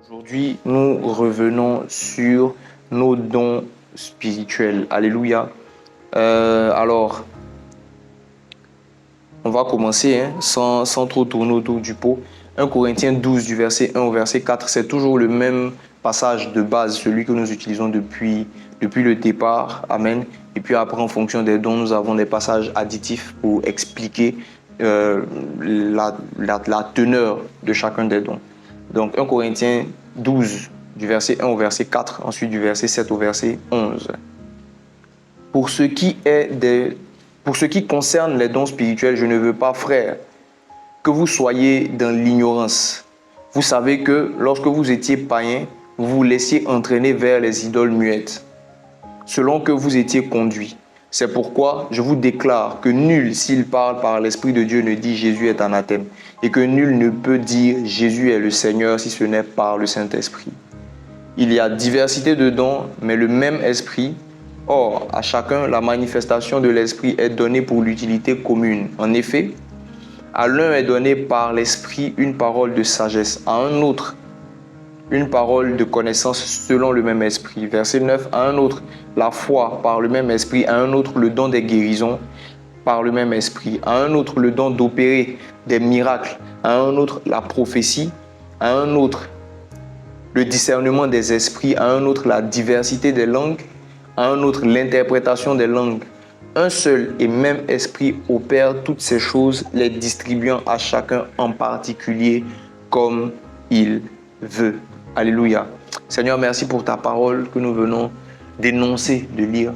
Aujourd'hui, nous revenons sur nos dons spirituels. Alléluia. Alors, on va commencer sans trop tourner autour du pot. 1 Corinthiens 12 du verset 1 au verset 4, c'est toujours le même passage de base, celui que nous utilisons depuis le départ. Amen. Et puis après, en fonction des dons, nous avons des passages additifs pour expliquer la teneur de chacun des dons. Donc 1 Corinthiens 12 du verset 1 au verset 4, ensuite du verset 7 au verset 11. Pour ce qui concerne les dons spirituels, je ne veux pas, frères, que vous soyez dans l'ignorance. Vous savez que lorsque vous étiez païens, vous vous laissiez entraîner vers les idoles muettes, selon que vous étiez conduits. C'est pourquoi je vous déclare que nul, s'il parle par l'Esprit de Dieu, ne dit Jésus est anathème, et que nul ne peut dire Jésus est le Seigneur si ce n'est par le Saint-Esprit. Il y a diversité de dons, mais le même Esprit. Or, à chacun, la manifestation de l'Esprit est donnée pour l'utilité commune. En effet, à l'un est donné par l'Esprit une parole de sagesse, à un autre une parole de connaissance selon le même Esprit. Verset 9, à un autre la foi par le même Esprit, à un autre le don des guérisons par le même Esprit, à un autre le don d'opérer des miracles, à un autre la prophétie, à un autre le discernement des esprits, à un autre la diversité des langues, à un autre l'interprétation des langues. Un seul et même esprit opère toutes ces choses, les distribuant à chacun en particulier comme il veut. Alléluia. Seigneur, merci pour ta parole que nous venons d'énoncer, de lire.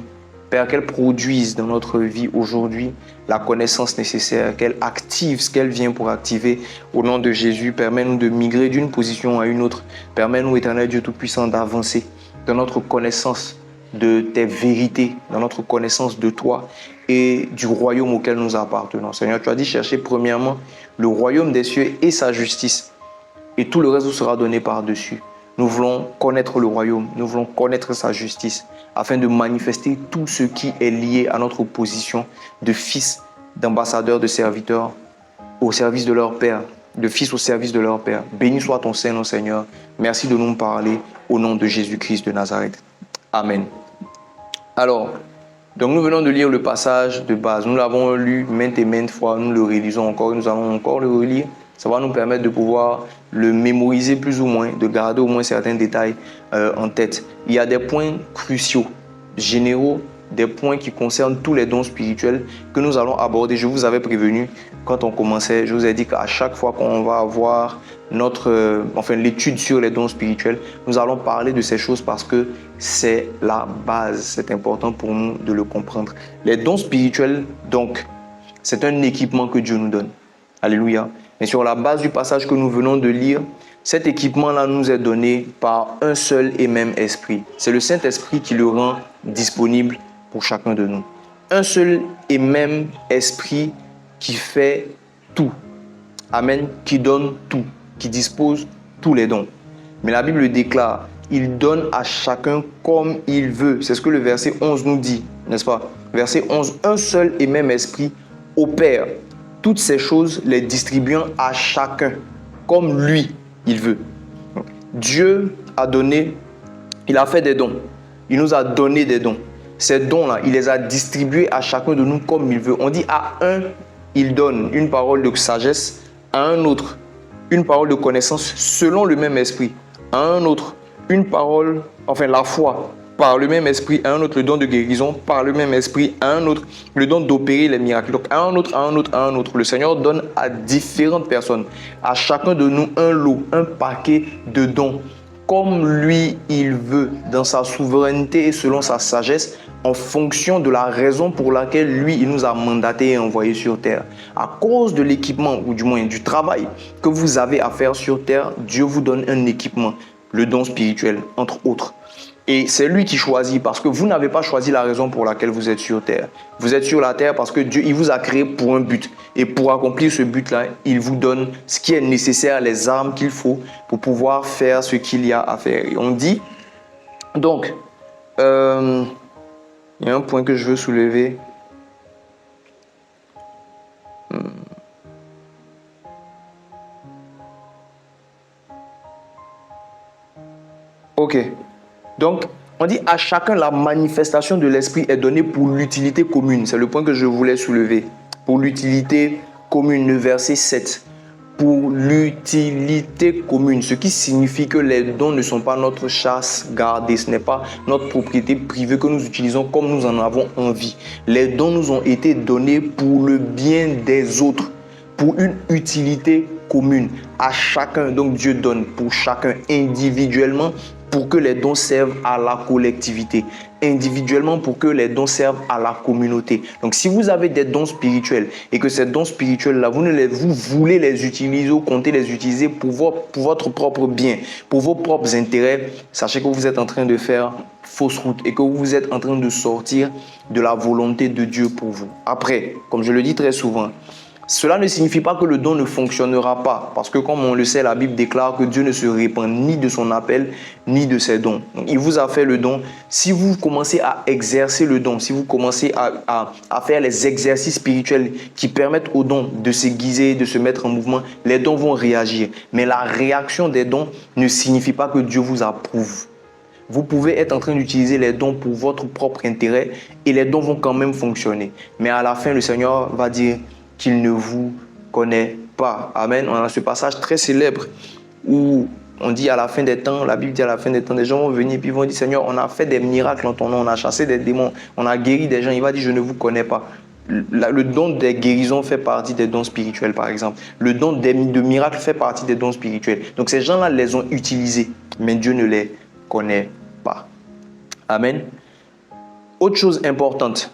Père, qu'elle produise dans notre vie aujourd'hui la connaissance nécessaire, qu'elle active ce qu'elle vient pour activer. Au nom de Jésus, permets-nous de migrer d'une position à une autre. Permets-nous, Éternel Dieu Tout-Puissant, d'avancer dans notre connaissance de tes vérités, dans notre connaissance de toi et du royaume auquel nous appartenons. Seigneur, tu as dit chercher premièrement le royaume des cieux et sa justice, et tout le reste vous sera donné par-dessus. Nous voulons connaître le royaume, nous voulons connaître sa justice, afin de manifester tout ce qui est lié à notre position de fils, d'ambassadeurs, de serviteurs au service de leur Père, de fils au service de leur Père. Béni soit ton Saint-Nom, Seigneur. Merci de nous parler au nom de Jésus-Christ de Nazareth. Amen. Alors, donc nous venons de lire le passage de base. Nous l'avons lu maintes et maintes fois, nous le réalisons encore, nous allons encore le relire. Ça va nous permettre de pouvoir le mémoriser plus ou moins, de garder au moins certains détails en tête. Il y a des points cruciaux, généraux, des points qui concernent tous les dons spirituels que nous allons aborder. Je vous avais prévenu quand on commençait, je vous ai dit qu'à chaque fois qu'on va avoir l'étude sur les dons spirituels, nous allons parler de ces choses parce que c'est la base. C'est important pour nous de le comprendre. Les dons spirituels, donc, c'est un équipement que Dieu nous donne. Alléluia. Mais sur la base du passage que nous venons de lire, cet équipement-là nous est donné par un seul et même esprit. C'est le Saint-Esprit qui le rend disponible pour chacun de nous. Un seul et même esprit qui fait tout. Amen. Qui donne tout, qui dispose tous les dons. Mais la Bible déclare, il donne à chacun comme il veut. C'est ce que le verset 11 nous dit, n'est-ce pas? Verset 11, un seul et même esprit opère toutes ces choses, les distribuant à chacun comme lui, il veut. Dieu a donné, il a fait des dons. Il nous a donné des dons. Ces dons-là, il les a distribués à chacun de nous comme il veut. On dit à un, il donne une parole de sagesse, à un autre, une parole de connaissance selon le même esprit, à un autre, une parole, la foi, par le même esprit, à un autre, le don de guérison, par le même esprit, à un autre, le don d'opérer les miracles. Donc, à un autre, à un autre, à un autre. Le Seigneur donne à différentes personnes, à chacun de nous, un lot, un paquet de dons, comme lui, il veut, dans sa souveraineté et selon sa sagesse, en fonction de la raison pour laquelle lui, il nous a mandatés et envoyés sur terre. À cause de l'équipement, ou du moins du travail que vous avez à faire sur terre, Dieu vous donne un équipement, le don spirituel, entre autres. Et c'est lui qui choisit, parce que vous n'avez pas choisi la raison pour laquelle vous êtes sur terre. Vous êtes sur la terre parce que Dieu, il vous a créé pour un but. Et pour accomplir ce but-là, il vous donne ce qui est nécessaire, les armes qu'il faut pour pouvoir faire ce qu'il y a à faire. Et on dit, donc, il y a un point que je veux soulever. Ok. Donc, on dit à chacun la manifestation de l'esprit est donnée pour l'utilité commune. C'est le point que je voulais soulever. Pour l'utilité commune, le verset 7. Pour l'utilité commune, ce qui signifie que les dons ne sont pas notre chasse gardée, ce n'est pas notre propriété privée que nous utilisons comme nous en avons envie. Les dons nous ont été donnés pour le bien des autres, pour une utilité commune à chacun. Donc Dieu donne pour chacun individuellement pour que les dons servent à la collectivité, individuellement pour que les dons servent à la communauté. Donc si vous avez des dons spirituels et que ces dons spirituels-là, vous voulez les utiliser ou comptez les utiliser pour votre propre bien, pour vos propres intérêts, sachez que vous êtes en train de faire fausse route et que vous êtes en train de sortir de la volonté de Dieu pour vous. Après, comme je le dis très souvent, cela ne signifie pas que le don ne fonctionnera pas, parce que comme on le sait, la Bible déclare que Dieu ne se répand ni de son appel, ni de ses dons. Donc, il vous a fait le don. Si vous commencez à exercer le don, si vous commencez à faire les exercices spirituels qui permettent aux dons de s'aiguiser, de se mettre en mouvement, les dons vont réagir. Mais la réaction des dons ne signifie pas que Dieu vous approuve. Vous pouvez être en train d'utiliser les dons pour votre propre intérêt et les dons vont quand même fonctionner. Mais à la fin, le Seigneur va dire qu'il ne vous connaît pas. Amen. On a ce passage très célèbre où on dit à la fin des temps, la Bible dit à la fin des temps, des gens vont venir et puis ils vont dire, Seigneur, on a fait des miracles en ton nom, on a chassé des démons, on a guéri des gens. Il va dire, je ne vous connais pas. Le don des guérisons fait partie des dons spirituels, par exemple. Le don de miracles fait partie des dons spirituels. Donc ces gens-là les ont utilisés, mais Dieu ne les connaît pas. Amen. Autre chose importante,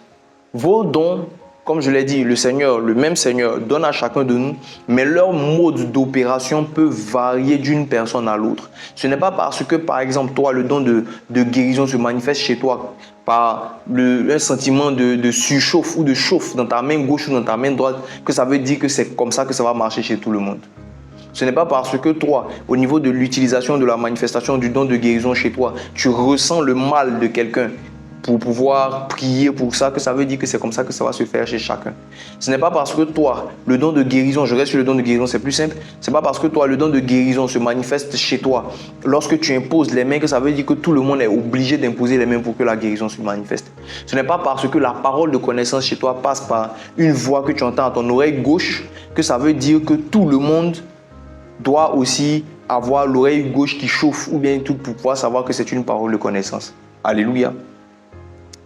vos dons, comme je l'ai dit, le même Seigneur donne à chacun de nous, mais leur mode d'opération peut varier d'une personne à l'autre. Ce n'est pas parce que, par exemple, toi, le don de guérison se manifeste chez toi par un sentiment de surchauffe ou de chauffe dans ta main gauche ou dans ta main droite que ça veut dire que c'est comme ça que ça va marcher chez tout le monde. Ce n'est pas parce que toi, au niveau de l'utilisation de la manifestation du don de guérison chez toi, tu ressens le mal de quelqu'un pour pouvoir prier pour ça, que ça veut dire que c'est comme ça que ça va se faire chez chacun. Ce n'est pas parce que toi, le don de guérison, je reste sur le don de guérison, c'est plus simple, c'est pas parce que toi, le don de guérison se manifeste chez toi lorsque tu imposes les mains que ça veut dire que tout le monde est obligé d'imposer les mains pour que la guérison se manifeste. Ce n'est pas parce que la parole de connaissance chez toi passe par une voix que tu entends à ton oreille gauche que ça veut dire que tout le monde doit aussi avoir l'oreille gauche qui chauffe ou bien tout pour pouvoir savoir que c'est une parole de connaissance. Alléluia.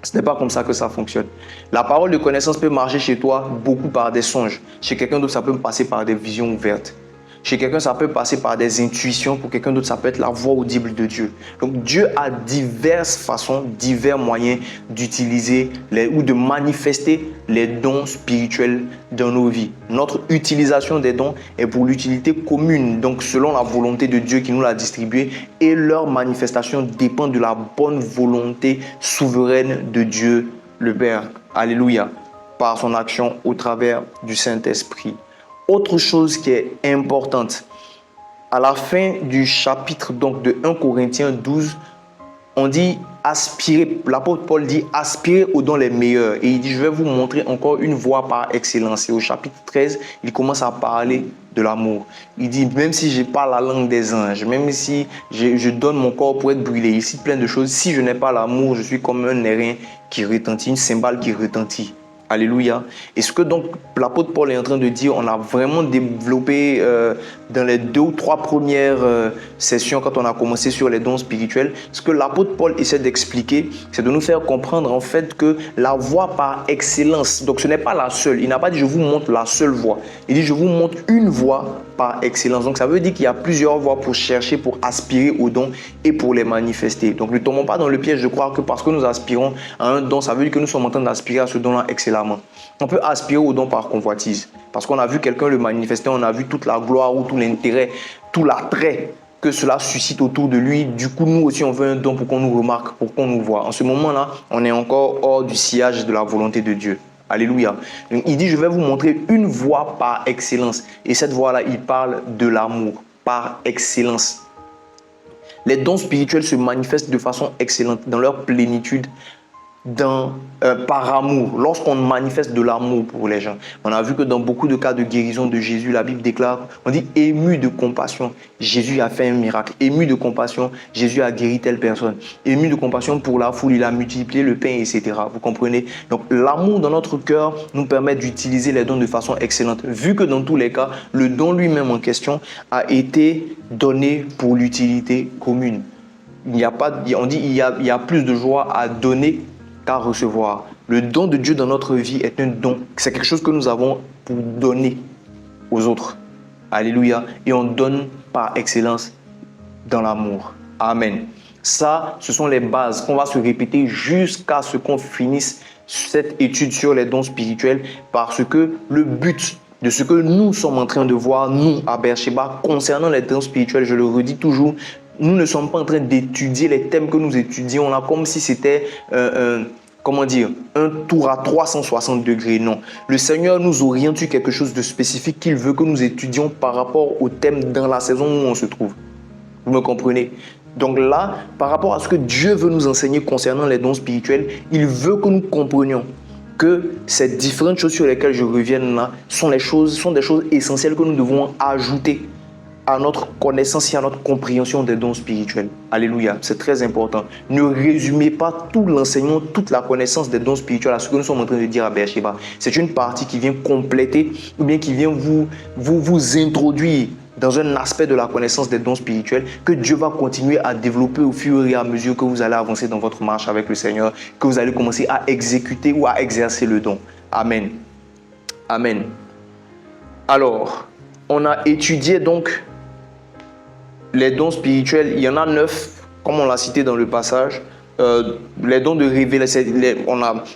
Ce n'est pas comme ça que ça fonctionne. La parole de connaissance peut marcher chez toi beaucoup par des songes. Chez quelqu'un d'autre, ça peut passer par des visions ouvertes. Chez quelqu'un, ça peut passer par des intuitions. Pour quelqu'un d'autre, ça peut être la voix audible de Dieu. Donc, Dieu a diverses façons, divers moyens d'utiliser ou de manifester les dons spirituels dans nos vies. Notre utilisation des dons est pour l'utilité commune, donc selon la volonté de Dieu qui nous l'a distribué, et leur manifestation dépend de la bonne volonté souveraine de Dieu le Père. Alléluia. Par son action au travers du Saint-Esprit. Autre chose qui est importante, à la fin du chapitre donc de 1 Corinthiens 12, on dit aspirer, l'apôtre Paul dit aspirer aux dons les meilleurs. Et il dit, je vais vous montrer encore une voie par excellence. Et au chapitre 13, il commence à parler de l'amour. Il dit, même si je parle la langue des anges, même si je donne mon corps pour être brûlé, il cite plein de choses. Si je n'ai pas l'amour, je suis comme un airain qui retentit, une cymbale qui retentit. Alléluia. Et ce que donc l'apôtre Paul est en train de dire, on a vraiment développé dans les 2 ou 3 premières sessions quand on a commencé sur les dons spirituels. Ce que l'apôtre Paul essaie d'expliquer, c'est de nous faire comprendre en fait que la voie par excellence, donc ce n'est pas la seule. Il n'a pas dit je vous montre la seule voie. Il dit je vous montre une voie par excellence. Donc ça veut dire qu'il y a plusieurs voies pour chercher, pour aspirer aux dons et pour les manifester. Donc ne tombons pas dans le piège de croire que parce que nous aspirons à un don, ça veut dire que nous sommes en train d'aspirer à ce don-là excellemment. On peut aspirer au don par convoitise. Parce qu'on a vu quelqu'un le manifester, on a vu toute la gloire ou tout l'intérêt, tout l'attrait que cela suscite autour de lui. Du coup, nous aussi, on veut un don pour qu'on nous remarque, pour qu'on nous voit. En ce moment-là, on est encore hors du sillage de la volonté de Dieu. Alléluia. Donc, il dit, je vais vous montrer une voie par excellence. Et cette voie-là, il parle de l'amour par excellence. Les dons spirituels se manifestent de façon excellente dans leur plénitude par amour, lorsqu'on manifeste de l'amour pour les gens. On a vu que dans beaucoup de cas de guérison de Jésus, la Bible déclare, on dit ému de compassion, Jésus a fait un miracle. Ému de compassion, Jésus a guéri telle personne. Ému de compassion pour la foule, il a multiplié le pain, etc. Vous comprenez? Donc l'amour dans notre cœur nous permet d'utiliser les dons de façon excellente. Vu que dans tous les cas, le don lui-même en question a été donné pour l'utilité commune. Il n'y a pas, on dit il y a plus de joie à donner qu'à recevoir. Le don de Dieu dans notre vie est un don. C'est quelque chose que nous avons pour donner aux autres. Alléluia. Et on donne par excellence dans l'amour. Amen. Ça, ce sont les bases qu'on va se répéter jusqu'à ce qu'on finisse cette étude sur les dons spirituels, parce que le but de ce que nous sommes en train de voir, nous, à Beersheba, concernant les dons spirituels, je le redis toujours, nous ne sommes pas en train d'étudier les thèmes que nous étudions là comme si c'était comment dire, un tour à 360 degrés. Non. Le Seigneur nous oriente sur quelque chose de spécifique qu'il veut que nous étudions par rapport au thème dans la saison où on se trouve. Vous me comprenez? Donc là, par rapport à ce que Dieu veut nous enseigner concernant les dons spirituels, il veut que nous comprenions que ces différentes choses sur lesquelles je reviens là sont des choses essentielles que nous devons ajouter à notre connaissance et à notre compréhension des dons spirituels. Alléluia, c'est très important. Ne résumez pas tout l'enseignement, toute la connaissance des dons spirituels à ce que nous sommes en train de dire à Beersheba. C'est une partie qui vient compléter ou bien qui vient vous introduire dans un aspect de la connaissance des dons spirituels que Dieu va continuer à développer au fur et à mesure que vous allez avancer dans votre marche avec le Seigneur, que vous allez commencer à exécuter ou à exercer le don. Amen. Amen. Alors, on a étudié donc les dons spirituels, il y en a 9, comme on l'a cité dans le passage. Les dons de révélation,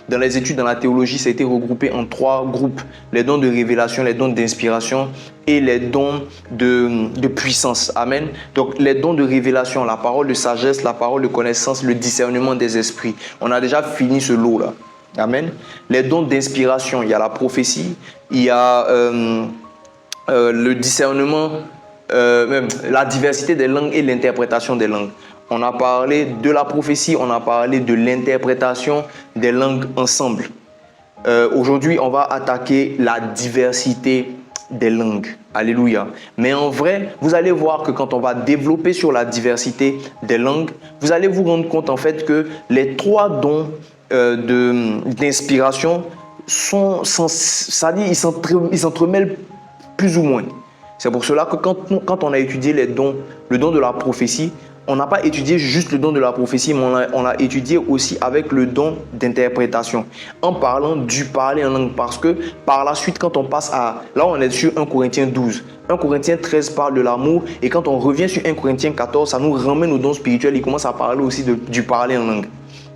dans les études dans la théologie, ça a été regroupé en 3 groupes. Les dons de révélation, les dons d'inspiration et les dons de puissance. Amen. Donc les dons de révélation, la parole de sagesse, la parole de connaissance, le discernement des esprits. On a déjà fini ce lot-là. Amen. Les dons d'inspiration, il y a la prophétie, il y a le discernement, même la diversité des langues et l'interprétation des langues. On a parlé de la prophétie, on a parlé de l'interprétation des langues ensemble. Aujourd'hui, on va attaquer la diversité des langues. Alléluia. Mais en vrai, vous allez voir que quand on va développer sur la diversité des langues, vous allez vous rendre compte en fait que les 3 dons d'inspiration ils s'entremêlent plus ou moins. C'est pour cela que quand on a étudié le don de la prophétie, on n'a pas étudié juste le don de la prophétie, mais on a étudié aussi avec le don d'interprétation, en parlant du parler en langue. Parce que par la suite, quand on passe à... Là, on est sur 1 Corinthiens 12. 1 Corinthiens 13 parle de l'amour. Et quand on revient sur 1 Corinthiens 14, ça nous ramène au don spirituel. Il commence à parler aussi du parler en langue.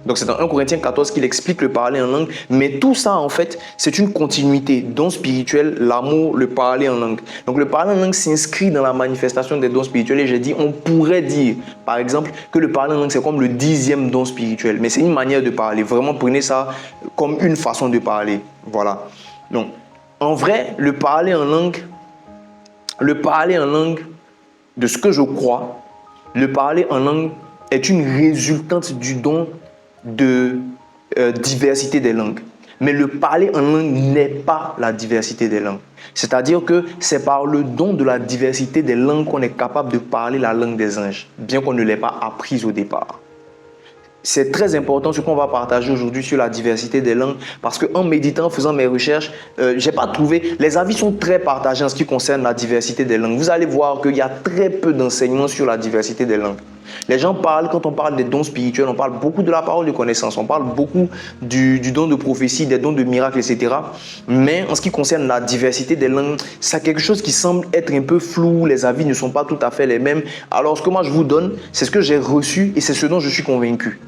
Donc c'est dans 1 Corinthiens 14 qu'il explique le parler en langue. Mais tout ça, en fait, c'est une continuité. Don spirituel, l'amour, le parler en langue. Donc le parler en langue s'inscrit dans la manifestation des dons spirituels. Et j'ai dit, on pourrait dire, par exemple, que le parler en langue, c'est comme le 10e don spirituel. Mais c'est une manière de parler. Vraiment, prenez ça comme une façon de parler. Voilà. Donc, en vrai, le parler en langue, de ce que je crois, le parler en langue est une résultante du don de diversité des langues. Mais le parler en langue n'est pas la diversité des langues. C'est-à-dire que c'est par le don de la diversité des langues qu'on est capable de parler la langue des anges, bien qu'on ne l'ait pas apprise au départ. C'est très important ce qu'on va partager aujourd'hui sur la diversité des langues, parce qu'en méditant, en faisant mes recherches, j'ai pas trouvé... Les avis sont très partagés en ce qui concerne la diversité des langues. Vous allez voir qu'il y a très peu d'enseignements sur la diversité des langues. Les gens parlent, quand on parle des dons spirituels, on parle beaucoup de la parole de connaissance, on parle beaucoup du don de prophétie, des dons de miracles, etc. Mais en ce qui concerne la diversité des langues, c'est quelque chose qui semble être un peu flou, les avis ne sont pas tout à fait les mêmes. Alors ce que moi je vous donne, c'est ce que j'ai reçu et c'est ce dont je suis convaincu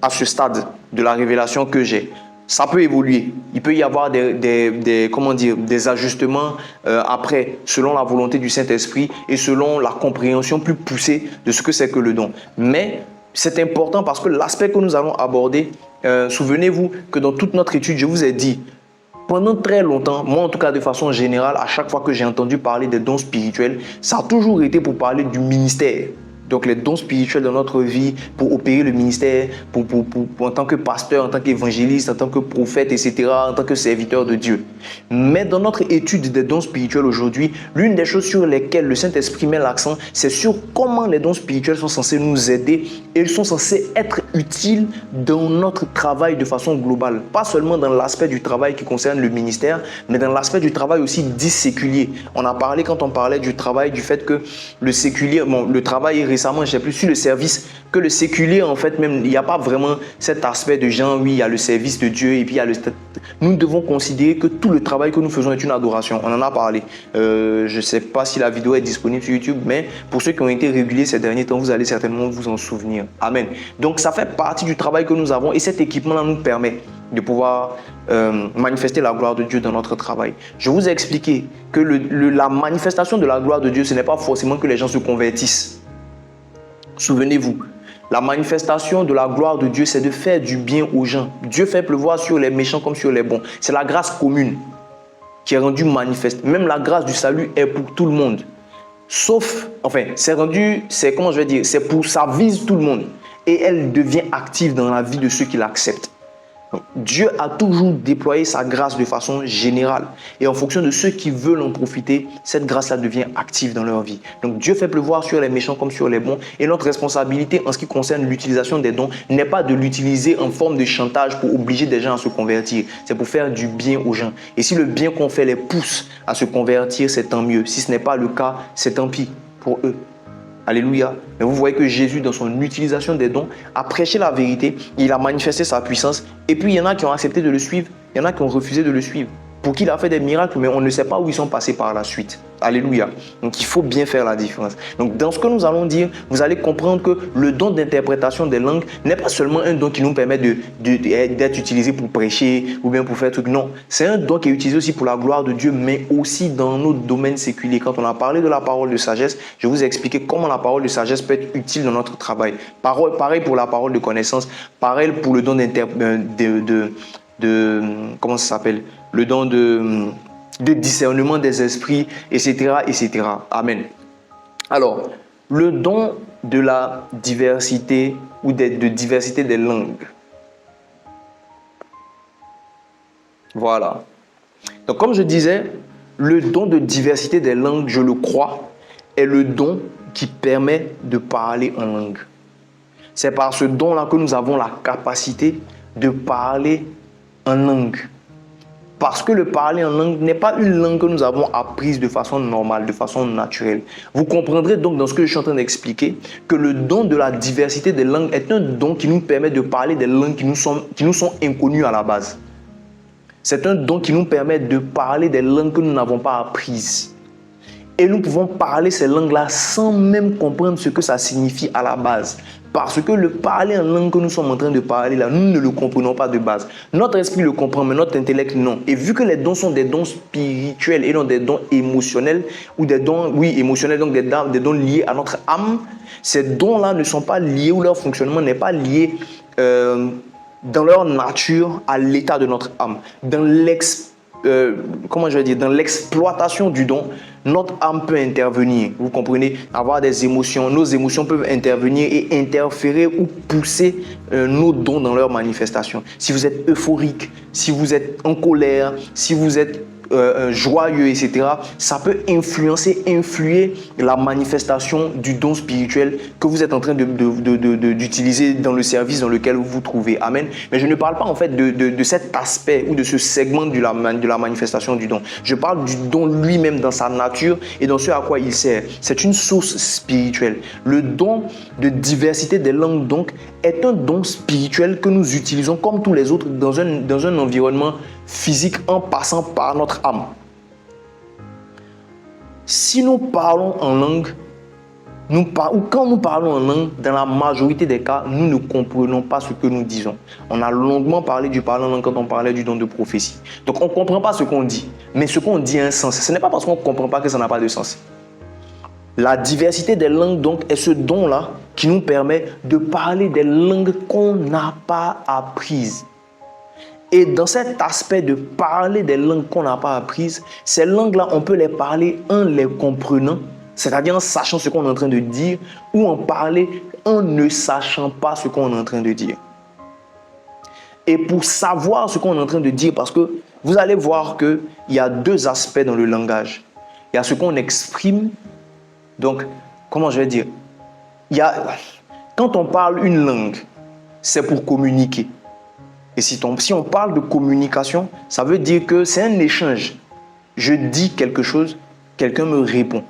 à ce stade de la révélation que j'ai. Ça peut évoluer. Il peut y avoir des ajustements après, selon la volonté du Saint-Esprit et selon la compréhension plus poussée de ce que c'est que le don. Mais c'est important parce que l'aspect que nous allons aborder, souvenez-vous que dans toute notre étude, je vous ai dit, pendant très longtemps, moi en tout cas de façon générale, à chaque fois que j'ai entendu parler des dons spirituels, ça a toujours été pour parler du ministère. Donc les dons spirituels dans notre vie pour opérer le ministère, en tant que pasteur, en tant qu'évangéliste, en tant que prophète, etc., en tant que serviteur de Dieu. Mais dans notre étude des dons spirituels aujourd'hui, l'une des choses sur lesquelles le Saint-Esprit met l'accent, c'est sur comment les dons spirituels sont censés nous aider et ils sont censés être utiles dans notre travail de façon globale. Pas seulement dans l'aspect du travail qui concerne le ministère, mais dans l'aspect du travail aussi dit séculier. On a parlé quand on parlait du travail, du fait que le séculier, le travail est récemment, je ne sais plus, sur le service, que le séculier, en fait, même, il n'y a pas vraiment cet aspect de genre, oui, il y a le service de Dieu et puis il y a le... Nous devons considérer que tout le travail que nous faisons est une adoration. On en a parlé. Je ne sais pas si la vidéo est disponible sur YouTube, mais pour ceux qui ont été réguliers ces derniers temps, vous allez certainement vous en souvenir. Amen. Donc, ça fait partie du travail que nous avons et cet équipement-là nous permet de pouvoir manifester la gloire de Dieu dans notre travail. Je vous ai expliqué que la manifestation de la gloire de Dieu, ce n'est pas forcément que les gens se convertissent. Souvenez-vous, la manifestation de la gloire de Dieu, c'est de faire du bien aux gens. Dieu fait pleuvoir sur les méchants comme sur les bons. C'est la grâce commune qui est rendue manifeste. Même la grâce du salut est pour tout le monde. Sauf, enfin, comment je vais dire, ça vise tout le monde. Et elle devient active dans la vie de ceux qui l'acceptent. Dieu a toujours déployé sa grâce de façon générale. Et en fonction de ceux qui veulent en profiter, cette grâce-là devient active dans leur vie. Donc Dieu fait pleuvoir sur les méchants comme sur les bons. Et notre responsabilité en ce qui concerne l'utilisation des dons n'est pas de l'utiliser en forme de chantage pour obliger des gens à se convertir. C'est pour faire du bien aux gens. Et si le bien qu'on fait les pousse à se convertir, c'est tant mieux. Si ce n'est pas le cas, c'est tant pis pour eux. Alléluia. Mais vous voyez que Jésus, dans son utilisation des dons, a prêché la vérité, il a manifesté sa puissance. Et puis, il y en a qui ont accepté de le suivre, il y en a qui ont refusé de le suivre. Pour qui il a fait des miracles, mais on ne sait pas où ils sont passés par la suite. Alléluia. Donc, il faut bien faire la différence. Donc, dans ce que nous allons dire, vous allez comprendre que le don d'interprétation des langues n'est pas seulement un don qui nous permet d'être utilisé pour prêcher ou bien pour faire truc. Non, c'est un don qui est utilisé aussi pour la gloire de Dieu, mais aussi dans nos domaines séculiers. Quand on a parlé de la parole de sagesse, je vous ai expliqué comment la parole de sagesse peut être utile dans notre travail. Pareil pour la parole de connaissance, pareil pour le don comment ça s'appelle, le don de discernement des esprits, etc., etc. Amen. Alors, le don de la diversité ou de diversité des langues. Voilà. Donc, comme je disais, le don de diversité des langues, je le crois, est le don qui permet de parler en langue. C'est par ce don-là que nous avons la capacité de parler en langue. Parce que le parler en langue n'est pas une langue que nous avons apprise de façon normale, de façon naturelle. Vous comprendrez donc dans ce que je suis en train d'expliquer que le don de la diversité des langues est un don qui nous permet de parler des langues qui nous sont inconnues à la base. C'est un don qui nous permet de parler des langues que nous n'avons pas apprises. Et nous pouvons parler ces langues-là sans même comprendre ce que ça signifie à la base. Parce que le parler en langue que nous sommes en train de parler là, nous ne le comprenons pas de base. Notre esprit le comprend, mais notre intellect non. Et vu que les dons sont des dons spirituels et non des dons émotionnels, ou des dons, oui, émotionnels, donc des dons liés à notre âme, ces dons-là ne sont pas liés, ou leur fonctionnement n'est pas lié dans leur nature à l'état de notre âme. Dans dans l'exploitation du don, notre âme peut intervenir, vous comprenez, avoir des émotions, nos émotions peuvent intervenir et interférer ou pousser nos dons dans leur manifestation. Si vous êtes euphorique, si vous êtes en colère, si vous êtes joyeux, etc., ça peut influer la manifestation du don spirituel que vous êtes en train d'utiliser dans le service dans lequel vous vous trouvez. Amen. Mais je ne parle pas en fait de cet aspect ou de ce segment de la manifestation du don. Je parle du don lui-même dans sa nature et dans ce à quoi il sert. C'est une source spirituelle. Le don de diversité des langues donc est un don spirituel que nous utilisons comme tous les autres dans un environnement physique en passant par notre âme. Si nous parlons en langue, quand nous parlons en langue, dans la majorité des cas, nous ne comprenons pas ce que nous disons. On a longuement parlé du parler en langue quand on parlait du don de prophétie. Donc on ne comprend pas ce qu'on dit, mais ce qu'on dit a un sens. Ce n'est pas parce qu'on ne comprend pas que ça n'a pas de sens. La diversité des langues donc est ce don-là qui nous permet de parler des langues qu'on n'a pas apprises. Et dans cet aspect de parler des langues qu'on n'a pas apprises, ces langues-là, on peut les parler en les comprenant c'est-à-dire en sachant ce qu'on est en train de dire, ou en parler en ne sachant pas ce qu'on est en train de dire. Et pour savoir ce qu'on est en train de dire, parce que vous allez voir qu'il y a deux aspects dans le langage. Il y a ce qu'on exprime, donc, comment je vais dire, quand on parle une langue, c'est pour communiquer. Et si on parle de communication, ça veut dire que c'est un échange. Je dis quelque chose, quelqu'un me répond.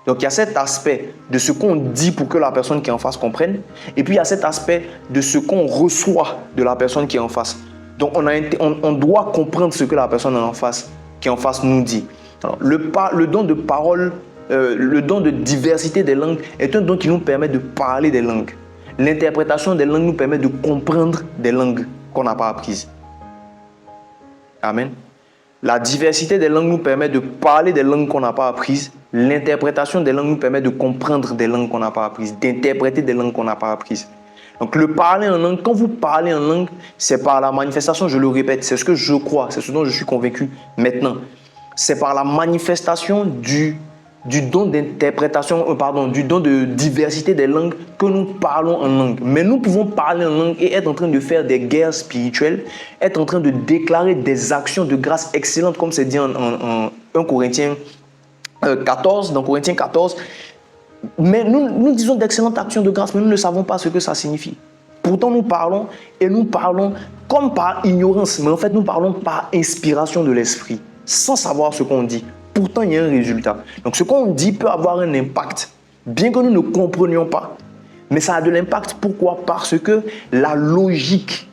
Donc, il y a cet aspect de ce qu'on dit pour que la personne qui est en face comprenne. Et puis, il y a cet aspect de ce qu'on reçoit de la personne qui est en face. Donc, on doit comprendre ce que la personne qui est en face nous dit. Alors, le don de parole, le don de diversité des langues est un don qui nous permet de parler des langues. L'interprétation des langues nous permet de comprendre des langues qu'on n'a pas apprises. Amen. La diversité des langues nous permet de parler des langues qu'on n'a pas apprises. L'interprétation des langues nous permet de comprendre des langues qu'on n'a pas apprises, d'interpréter des langues qu'on n'a pas apprises. Donc le parler en langue, quand vous parlez en langue, c'est par la manifestation, je le répète, c'est ce que je crois, c'est ce dont je suis convaincu maintenant. C'est par la manifestation du don d'interprétation, du don de diversité des langues que nous parlons en langue. Mais nous pouvons parler en langue et être en train de faire des guerres spirituelles, être en train de déclarer des actions de grâce excellentes, comme c'est dit en 1 Corinthiens 14, dans Corinthiens 14. Mais nous disons d'excellentes actions de grâce, mais nous ne savons pas ce que ça signifie. Pourtant, nous parlons comme par ignorance, mais en fait, nous parlons par inspiration de l'esprit, sans savoir ce qu'on dit. Pourtant, il y a un résultat. Donc, ce qu'on dit peut avoir un impact, bien que nous ne comprenions pas. Mais ça a de l'impact. Pourquoi? Parce que la logique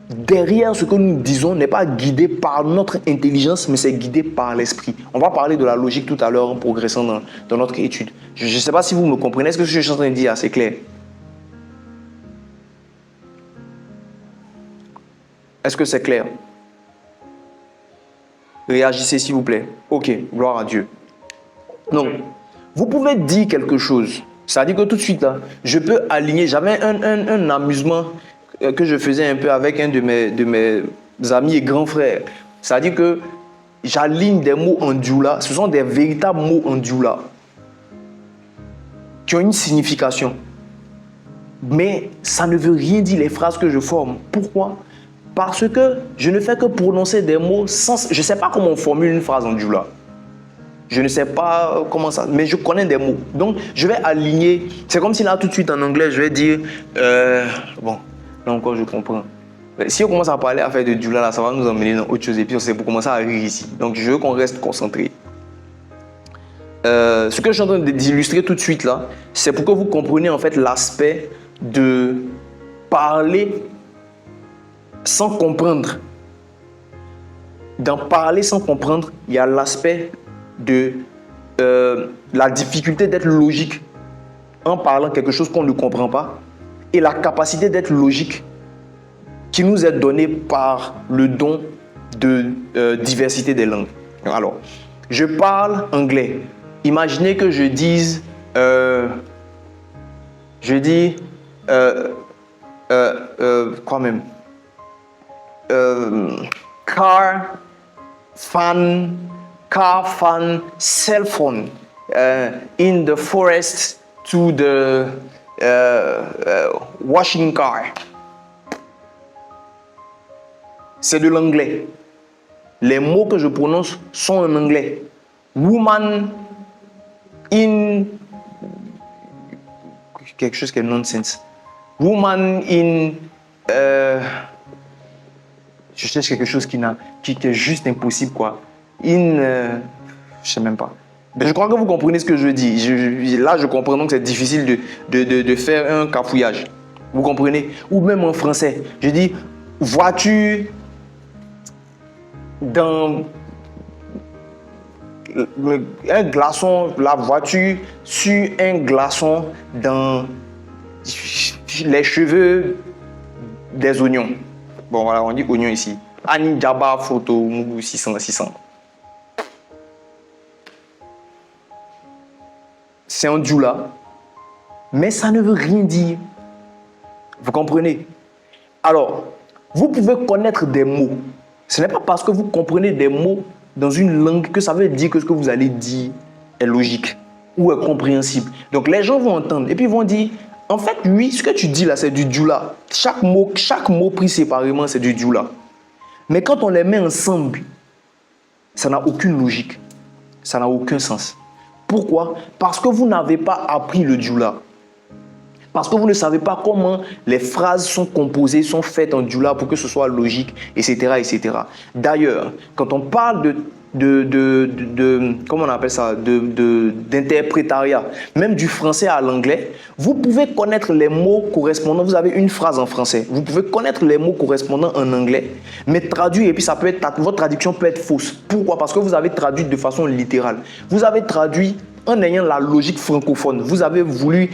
derrière ce que nous disons n'est pas guidée par notre intelligence, mais c'est guidé par l'esprit. On va parler de la logique tout à l'heure en progressant dans notre étude. Je ne sais pas si vous me comprenez. Est-ce que ce que je suis en train de dire est assez clair? Est-ce que c'est clair? Réagissez s'il vous plaît. Ok, gloire à Dieu. Donc, vous pouvez dire quelque chose. C'est-à-dire que tout de suite, là, je peux aligner. J'avais un amusement que je faisais un peu avec un de mes amis et grands frères. C'est-à-dire que j'aligne des mots en dioula. Ce sont des véritables mots en dioula qui ont une signification. Mais ça ne veut rien dire les phrases que je forme. Pourquoi? Parce que je ne fais que prononcer des mots sans... Je ne sais pas comment on formule une phrase en dioula. Je ne sais pas comment ça... Mais je connais des mots. Donc, je vais aligner... C'est comme si là, tout de suite, en anglais, je vais dire... Bon, là encore, je comprends. Mais si on commence à parler à faire de dioula, là, ça va nous emmener dans autre chose. Et puis, c'est pour commencer à rire ici. Donc, je veux qu'on reste concentré. Ce que je suis en train d'illustrer tout de suite, là, c'est pour que vous compreniez, en fait, l'aspect de parler sans comprendre. Dans parler sans comprendre, il y a l'aspect de la difficulté d'être logique en parlant quelque chose qu'on ne comprend pas et la capacité d'être logique qui nous est donnée par le don de diversité des langues. Alors, je parle anglais. Imaginez que je dise quoi même? Car, fan, cell phone, in the forest to the washing car. C'est de l'anglais. Les mots que je prononce sont en anglais. Woman in... quelque chose qui est nonsense. Woman in... je cherche quelque chose qui est juste impossible, quoi. Je sais même pas. Mais je crois que vous comprenez ce que je dis. Là, je comprends donc que c'est difficile de faire un cafouillage. Vous comprenez? Ou même en français. Je dis voiture dans un glaçon, la voiture sur un glaçon dans les cheveux des oignons. Bon, voilà, on dit oignon ici. Ani Djaba photo 600. C'est un djoula, mais ça ne veut rien dire. Vous comprenez? Alors, vous pouvez connaître des mots. Ce n'est pas parce que vous comprenez des mots dans une langue que ça veut dire que ce que vous allez dire est logique. ou est compréhensible. Donc les gens vont entendre et puis ils vont dire, en fait, oui, ce que tu dis là, c'est du djoula. Chaque mot pris séparément, c'est du djoula. Mais quand on les met ensemble, ça n'a aucune logique. Ça n'a aucun sens. Pourquoi? Parce que vous n'avez pas appris le djoula. Parce que vous ne savez pas comment les phrases sont composées, sont faites en djoula pour que ce soit logique, etc. etc. D'ailleurs, quand on parle comment on appelle ça, d'interprétariat, même du français à l'anglais, vous pouvez connaître les mots correspondants. Vous avez une phrase en français, vous pouvez connaître les mots correspondants en anglais, mais traduire, et puis ça peut être, votre traduction peut être fausse. Pourquoi? Parce que vous avez traduit de façon littérale. Vous avez traduit en ayant la logique francophone. Vous avez voulu...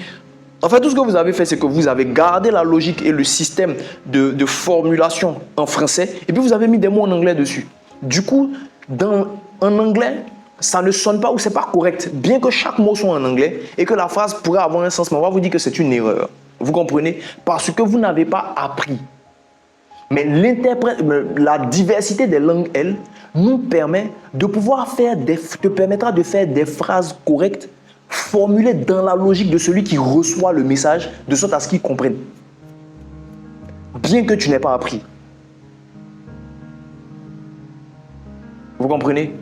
En fait, tout ce que vous avez fait, c'est que vous avez gardé la logique et le système de formulation en français, et puis vous avez mis des mots en anglais dessus. Du coup, en anglais, ça ne sonne pas ou c'est pas correct, bien que chaque mot soit en anglais et que la phrase pourrait avoir un sens, mais on va vous dire que c'est une erreur. Vous comprenez? Parce que vous n'avez pas appris. Mais la diversité des langues, elle, nous permet de pouvoir te permettra de faire des phrases correctes, formulées dans la logique de celui qui reçoit le message, de sorte à ce qu'il comprenne. Bien que tu n'aies pas appris. Vous comprenez?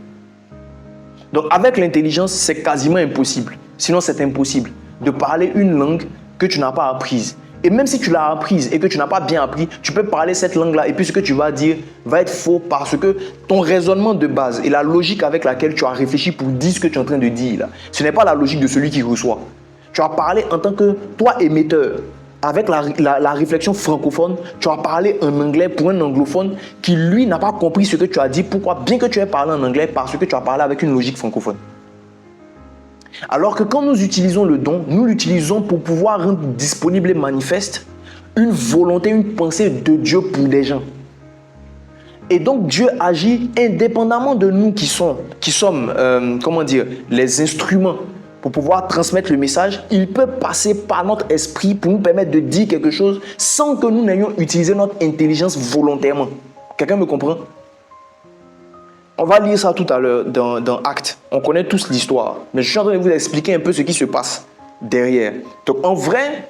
Donc avec l'intelligence, c'est quasiment impossible. Sinon, c'est impossible de parler une langue que tu n'as pas apprise. Et même si tu l'as apprise et que tu n'as pas bien appris, tu peux parler cette langue-là et puis ce que tu vas dire va être faux parce que ton raisonnement de base et la logique avec laquelle tu as réfléchi pour dire ce que tu es en train de dire, là, ce n'est pas la logique de celui qui reçoit. Tu as parlé en tant que toi émetteur. Avec la réflexion francophone, tu as parlé en anglais pour un anglophone qui, lui, n'a pas compris ce que tu as dit. Pourquoi? Bien que tu aies parlé en anglais, parce que tu as parlé avec une logique francophone. Alors que quand nous utilisons le don, nous l'utilisons pour pouvoir rendre disponible et manifeste une volonté, une pensée de Dieu pour des gens. Et donc, Dieu agit indépendamment de nous qui sommes les instruments pour pouvoir transmettre le message. Il peut passer par notre esprit pour nous permettre de dire quelque chose sans que nous n'ayons utilisé notre intelligence volontairement. Quelqu'un me comprend? On va lire ça tout à l'heure dans Actes. On connaît tous l'histoire, mais je suis en train de vous expliquer un peu ce qui se passe derrière. Donc, en vrai,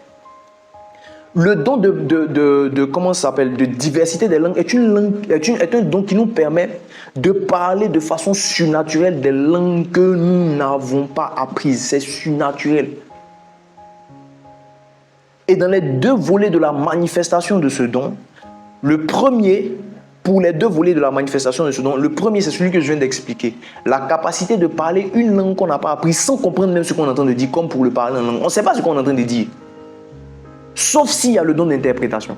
le don de diversité des langues est un don qui nous permet de parler de façon surnaturelle des langues que nous n'avons pas apprises. C'est surnaturel. Et dans les deux volets de la manifestation de ce don, pour les deux volets de la manifestation de ce don, le premier, c'est celui que je viens d'expliquer. La capacité de parler une langue qu'on n'a pas apprise sans comprendre même ce qu'on est en train de dire, comme pour le parler en langue. On ne sait pas ce qu'on est en train de dire. Sauf s'il y a le don d'interprétation.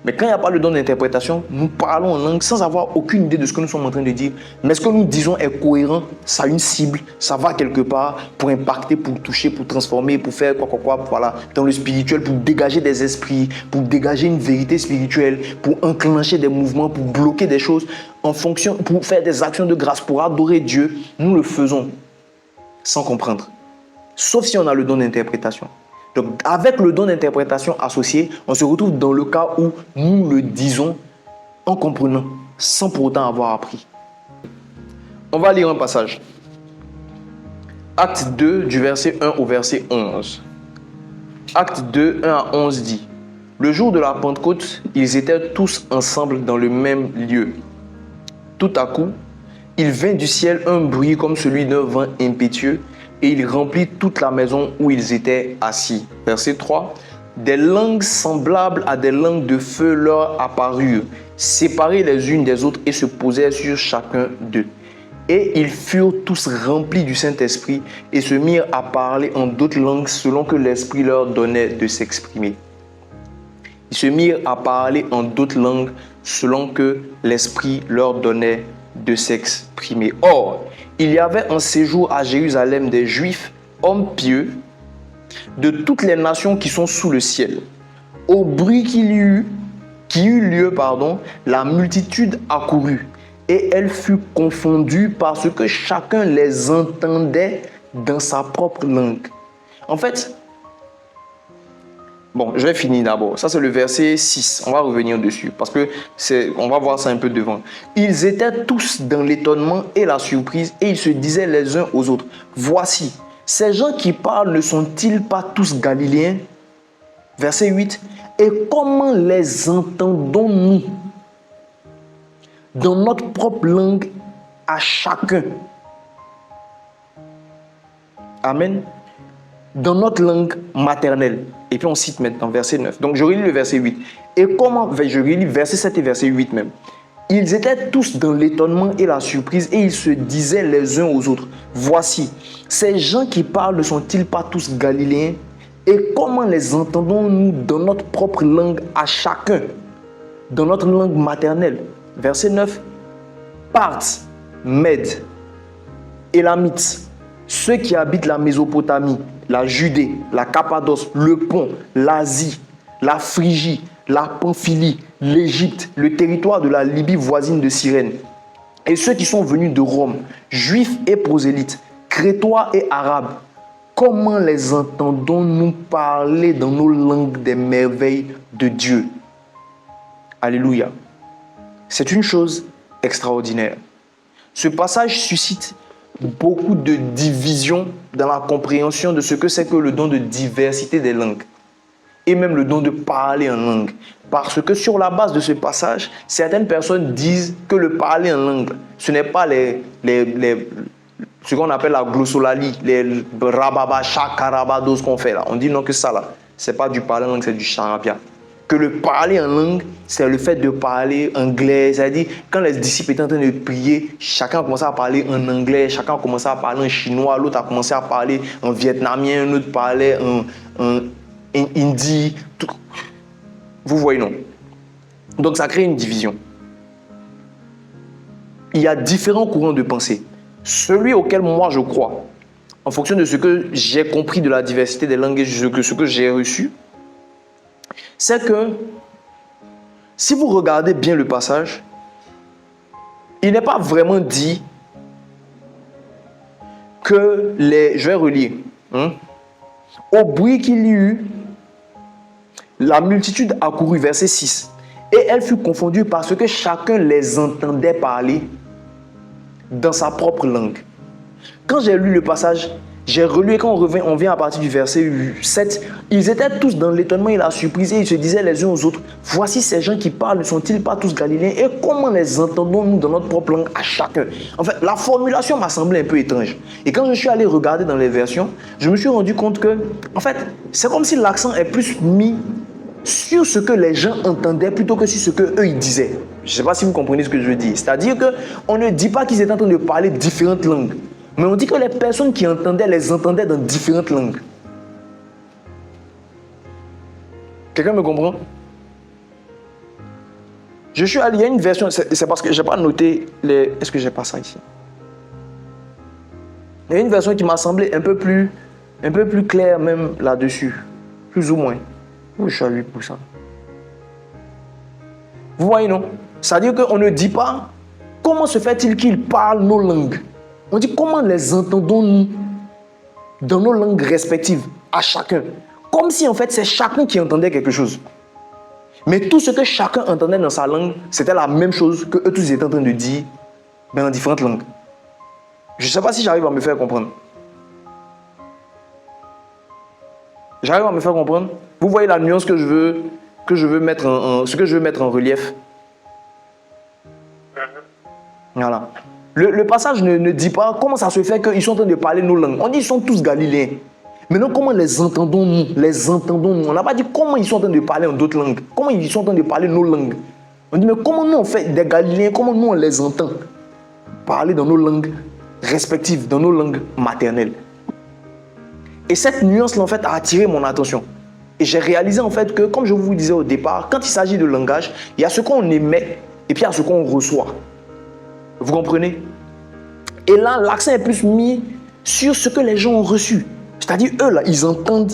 Mais quand il n'y a pas le don d'interprétation, nous parlons en langue sans avoir aucune idée de ce que nous sommes en train de dire. Mais ce que nous disons est cohérent, ça a une cible, ça va quelque part pour impacter, pour toucher, pour transformer, pour faire voilà, dans le spirituel, pour dégager des esprits, pour dégager une vérité spirituelle, pour enclencher des mouvements, pour bloquer des choses en fonction, pour faire des actions de grâce, pour adorer Dieu. Nous le faisons sans comprendre. Sauf si on a le don d'interprétation. Donc, avec le don d'interprétation associé, on se retrouve dans le cas où nous le disons en comprenant, sans pour autant avoir appris. On va lire un passage. Acte 2, du verset 1 au verset 11. Acte 2, 1 à 11 dit: le jour de la Pentecôte, ils étaient tous ensemble dans le même lieu. Tout à coup, il vint du ciel un bruit comme celui d'un vent impétueux, et il remplit toute la maison où ils étaient assis. Verset 3. Des langues semblables à des langues de feu leur apparurent, séparées les unes des autres et se posèrent sur chacun d'eux. Et ils furent tous remplis du Saint-Esprit et se mirent à parler en d'autres langues selon que l'Esprit leur donnait de s'exprimer. Ils se mirent à parler en d'autres langues selon que l'Esprit leur donnait de s'exprimer. Or, il y avait en séjour à Jérusalem des Juifs, hommes pieux, de toutes les nations qui sont sous le ciel. Au bruit qui eut lieu, la multitude accourut, et elle fut confondue parce que chacun les entendait dans sa propre langue. En fait, bon, je vais finir d'abord. Ça, c'est le verset 6. On va revenir dessus parce que on va voir ça un peu devant. Ils étaient tous dans l'étonnement et la surprise et ils se disaient les uns aux autres: voici, ces gens qui parlent ne sont-ils pas tous galiléens? Verset 8. Et comment les entendons-nous dans notre propre langue à chacun? Amen. Dans notre langue maternelle. Et puis on cite maintenant verset 9. Donc je relis le verset 8. Et comment, je relis verset 7 et verset 8 même. Ils étaient tous dans l'étonnement et la surprise et ils se disaient les uns aux autres, voici, ces gens qui parlent ne sont-ils pas tous galiléens? Et comment les entendons-nous dans notre propre langue à chacun? Dans notre langue maternelle. Verset 9. Parthes, Mèdes, Élamites, ceux qui habitent la Mésopotamie, la Judée, la Cappadoce, le Pont, l'Asie, la Phrygie, la Pamphylie, l'Égypte, le territoire de la Libye voisine de Cyrène, et ceux qui sont venus de Rome, juifs et prosélytes, crétois et arabes, comment les entendons-nous parler dans nos langues des merveilles de Dieu? Alléluia. C'est une chose extraordinaire. Ce passage suscite beaucoup de divisions dans la compréhension de ce que c'est que le don de diversité des langues et même le don de parler en langue. Parce que sur la base de ce passage, certaines personnes disent que le parler en langue, ce n'est pas ce qu'on appelle la glossolalie, les rababa, chakarabados qu'on fait là. On dit non que ça là, c'est pas du parler en langue, c'est du charabia. Que le parler en langue, c'est le fait de parler anglais. C'est-à-dire, quand les disciples étaient en train de prier, chacun a commencé à parler en anglais, chacun a commencé à parler en chinois, l'autre a commencé à parler en vietnamien, l'autre parlait en hindi. Tout. Vous voyez, non? Donc, ça crée une division. Il y a différents courants de pensée. Celui auquel moi je crois, en fonction de ce que j'ai compris de la diversité des langues et ce que j'ai reçu, c'est que si vous regardez bien le passage, il n'est pas vraiment dit que je vais relire. Au bruit qu'il y eut, la multitude accourut, verset 6. Et elle fut confondue parce que chacun les entendait parler dans sa propre langue. Quand j'ai lu le passage, j'ai relu et quand on vient à partir du verset 7, ils étaient tous dans l'étonnement et la surprise et ils se disaient les uns aux autres, voici ces gens qui parlent, ne sont-ils pas tous galiléens? Et comment les entendons-nous dans notre propre langue à chacun? En fait, la formulation m'a semblé un peu étrange. Et quand je suis allé regarder dans les versions, je me suis rendu compte que, en fait, c'est comme si l'accent est plus mis sur ce que les gens entendaient plutôt que sur ce qu'eux ils disaient. Je ne sais pas si vous comprenez ce que je veux dire. C'est-à-dire qu'on ne dit pas qu'ils étaient en train de parler différentes langues. Mais on dit que les personnes qui entendaient, les entendaient dans différentes langues. Quelqu'un me comprend? Je suis allé, il y a une version, c'est parce que je n'ai pas noté les... Est-ce que j'ai pas ça ici? Il y a une version qui m'a semblé un peu plus claire même là-dessus. Plus ou moins. Où je suis allé pour ça? Vous voyez, non? C'est-à-dire qu'on ne dit pas comment se fait-il qu'ils parlent nos langues. On dit comment les entendons-nous dans nos langues respectives à chacun. Comme si en fait c'est chacun qui entendait quelque chose. Mais tout ce que chacun entendait dans sa langue, c'était la même chose que eux tous étaient en train de dire, mais en différentes langues. Je ne sais pas si j'arrive à me faire comprendre. J'arrive à me faire comprendre? Vous voyez la nuance que je veux mettre ce que je veux mettre en relief. Voilà. Le passage ne dit pas comment ça se fait qu'ils sont en train de parler nos langues. On dit qu'ils sont tous galiléens. Maintenant, comment les entendons-nous? Les entendons-nous. On n'a pas dit comment ils sont en train de parler en d'autres langues. Comment ils sont en train de parler nos langues. On dit mais comment nous on fait des Galiléens, comment nous on les entend parler dans nos langues respectives, dans nos langues maternelles. Et cette nuance-là en fait a attiré mon attention. Et j'ai réalisé en fait que, comme je vous disais au départ, quand il s'agit de langage, il y a ce qu'on émet et puis il y a ce qu'on reçoit. Vous comprenez? Et là, l'accent est plus mis sur ce que les gens ont reçu. C'est-à-dire, eux, là, ils entendent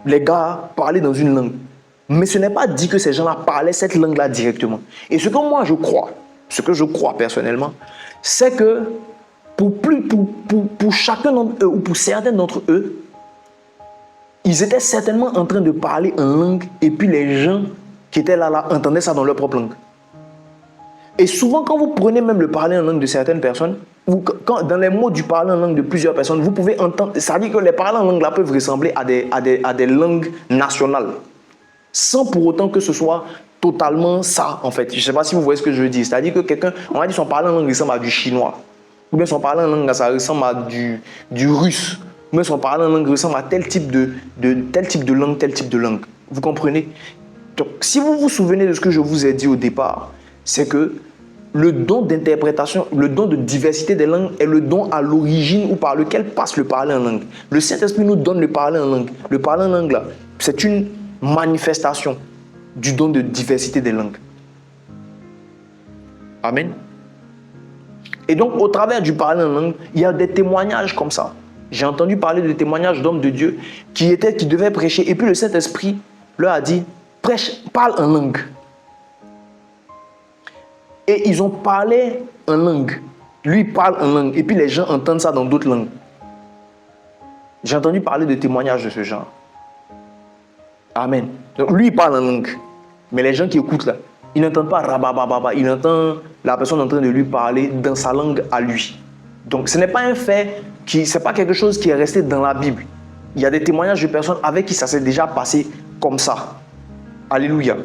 les gars parler dans une langue. Mais ce n'est pas dit que ces gens-là parlaient cette langue-là directement. Et ce que moi, je crois, ce que je crois personnellement, c'est que pour chacun d'entre eux, ou pour certains d'entre eux, ils étaient certainement en train de parler en langue et puis les gens qui étaient là entendaient ça dans leur propre langue. Et souvent, quand vous prenez même le parler en langue de certaines personnes, dans les mots du parler en langue de plusieurs personnes, vous pouvez entendre, ça dit que les parlers en langue là peuvent ressembler à des langues nationales, sans pour autant que ce soit totalement ça, en fait. Je ne sais pas si vous voyez ce que je veux dire. C'est-à-dire que quelqu'un, on va dire son parler en langue ressemble à du chinois, ou bien son parler en langue, ça ressemble à du russe, ou bien son parler en langue ressemble à tel type de langue, tel type de langue. Vous comprenez? Donc, si vous vous souvenez de ce que je vous ai dit au départ, c'est que le don d'interprétation, le don de diversité des langues est le don à l'origine ou par lequel passe le parler en langue. Le Saint-Esprit nous donne le parler en langue. Le parler en langue, là, c'est une manifestation du don de diversité des langues. Amen. Et donc, au travers du parler en langue, il y a des témoignages comme ça. J'ai entendu parler de témoignages d'hommes de Dieu qui devaient prêcher. Et puis le Saint-Esprit leur a dit, prêche, parle en langue. Et ils ont parlé en langue. Lui parle en langue. Et puis les gens entendent ça dans d'autres langues. J'ai entendu parler de témoignages de ce genre. Amen. Donc lui il parle en langue. Mais les gens qui écoutent là, ils n'entendent pas rabababa. Ils entendent la personne en train de lui parler dans sa langue à lui. Donc ce n'est pas un fait, ce n'est pas quelque chose qui est resté dans la Bible. Il y a des témoignages de personnes avec qui ça s'est déjà passé comme ça. Alléluia.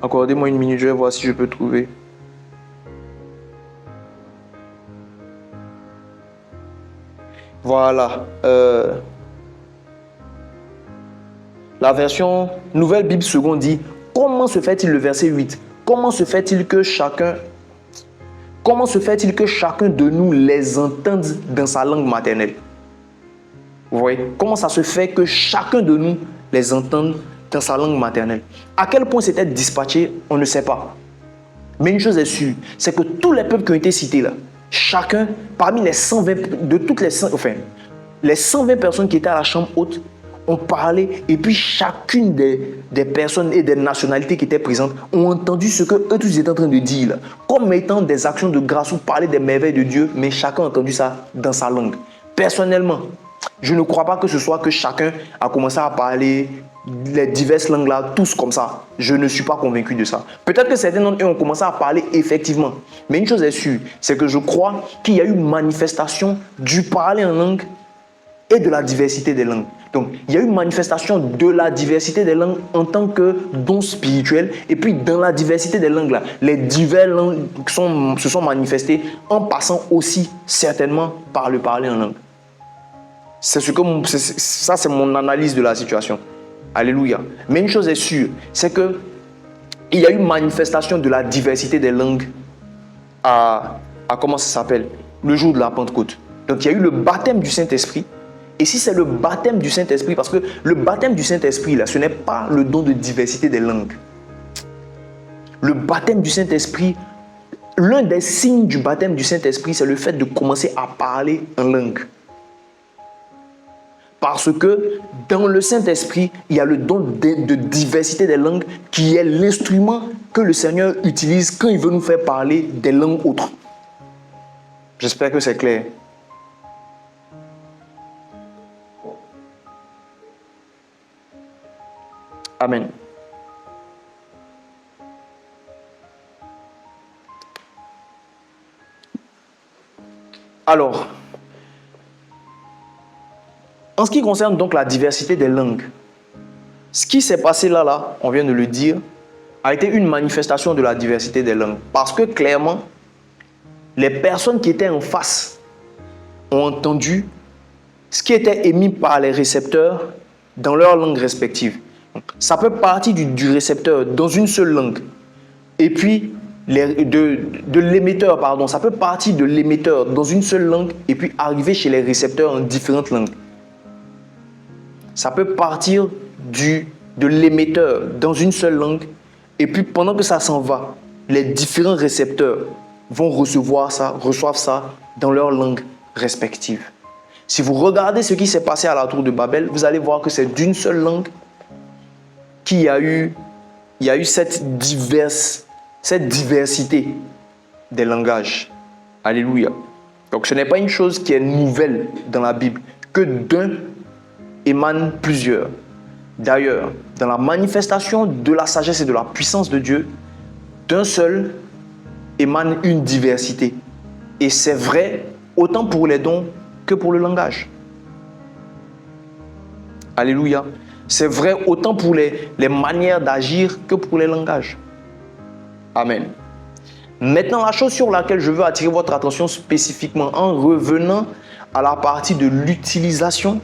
Accordez-moi une minute, je vais voir si je peux trouver. Voilà. La version Nouvelle Bible Seconde dit, comment se fait-il, le verset 8, comment se fait-il que chacun de nous les entende dans sa langue maternelle? Vous voyez? Comment ça se fait que chacun de nous les entende dans sa langue maternelle? À quel point c'était dispatché, on ne sait pas. Mais une chose est sûre, c'est que tous les peuples qui ont été cités là, chacun, parmi les 120, de toutes les 120 personnes qui étaient à la chambre haute, ont parlé, et puis chacune des personnes et des nationalités qui étaient présentes ont entendu ce que eux tous étaient en train de dire, là, comme étant des actions de grâce ou parler des merveilles de Dieu, mais chacun a entendu ça dans sa langue. Personnellement, je ne crois pas que ce soit que chacun a commencé à parler les diverses langues là, tous comme ça. Je ne suis pas convaincu de ça. Peut-être que certains d'entre eux ont commencé à parler effectivement. Mais une chose est sûre, c'est que je crois qu'il y a eu manifestation du parler en langue et de la diversité des langues. Donc, il y a eu manifestation de la diversité des langues en tant que don spirituel. Et puis, dans la diversité des langues là, les diverses langues se sont manifestées en passant aussi certainement par le parler en langue. Ça, c'est mon analyse de la situation. Alléluia. Mais une chose est sûre, c'est que il y a eu manifestation de la diversité des langues à comment ça s'appelle? Le jour de la Pentecôte. Donc, il y a eu le baptême du Saint-Esprit. Et si c'est le baptême du Saint-Esprit, parce que le baptême du Saint-Esprit, là, ce n'est pas le don de diversité des langues. Le baptême du Saint-Esprit, l'un des signes du baptême du Saint-Esprit, c'est le fait de commencer à parler en langue. Parce que dans le Saint-Esprit, il y a le don de diversité des langues qui est l'instrument que le Seigneur utilise quand il veut nous faire parler des langues autres. J'espère que c'est clair. Amen. Alors, en ce qui concerne donc la diversité des langues, ce qui s'est passé là, on vient de le dire, a été une manifestation de la diversité des langues. Parce que clairement, les personnes qui étaient en face ont entendu ce qui était émis par les récepteurs dans leur langue respective. Ça peut partir du récepteur dans une seule langue. Et puis, de l'émetteur, pardon, ça peut partir de l'émetteur dans une seule langue et puis arriver chez les récepteurs en différentes langues. Ça peut partir de l'émetteur dans une seule langue et puis pendant que ça s'en va, les différents récepteurs vont reçoivent ça dans leur langue respective. Si vous regardez ce qui s'est passé à la tour de Babel, vous allez voir que c'est d'une seule langue qu'il y a eu cette diversité des langages. Alléluia. Donc ce n'est pas une chose qui est nouvelle dans la Bible, que d'un émanent plusieurs. D'ailleurs, dans la manifestation de la sagesse et de la puissance de Dieu, d'un seul émane une diversité. Et c'est vrai autant pour les dons que pour le langage. Alléluia. C'est vrai autant pour les manières d'agir que pour les langages. Amen. Maintenant, la chose sur laquelle je veux attirer votre attention spécifiquement en revenant à la partie de l'utilisation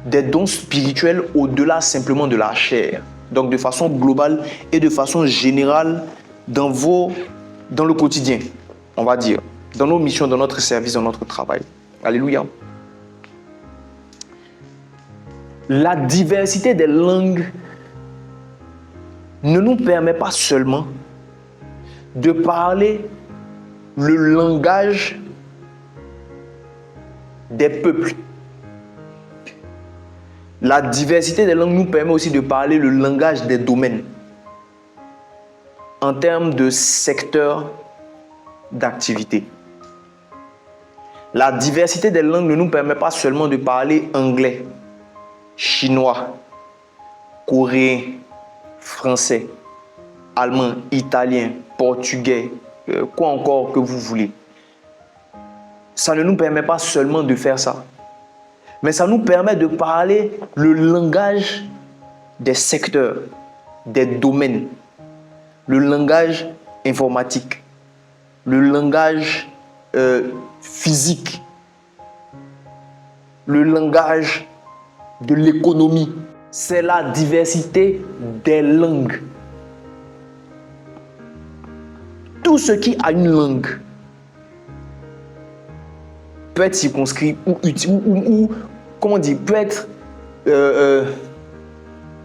des dons spirituels au-delà simplement de la chair. Donc de façon globale et de façon générale dans le quotidien, on va dire, dans nos missions, dans notre service, dans notre travail. Alléluia. La diversité des langues ne nous permet pas seulement de parler le langage des peuples. La diversité des langues nous permet aussi de parler le langage des domaines en termes de secteur d'activité. La diversité des langues ne nous permet pas seulement de parler anglais, chinois, coréen, français, allemand, italien, portugais, quoi encore que vous voulez. Ça ne nous permet pas seulement de faire ça, mais ça nous permet de parler le langage des secteurs, des domaines, le langage informatique, le langage physique, le langage de l'économie. C'est la diversité des langues. Tout ce qui a une langue peut être circonscrit ou comment dire, peut être, je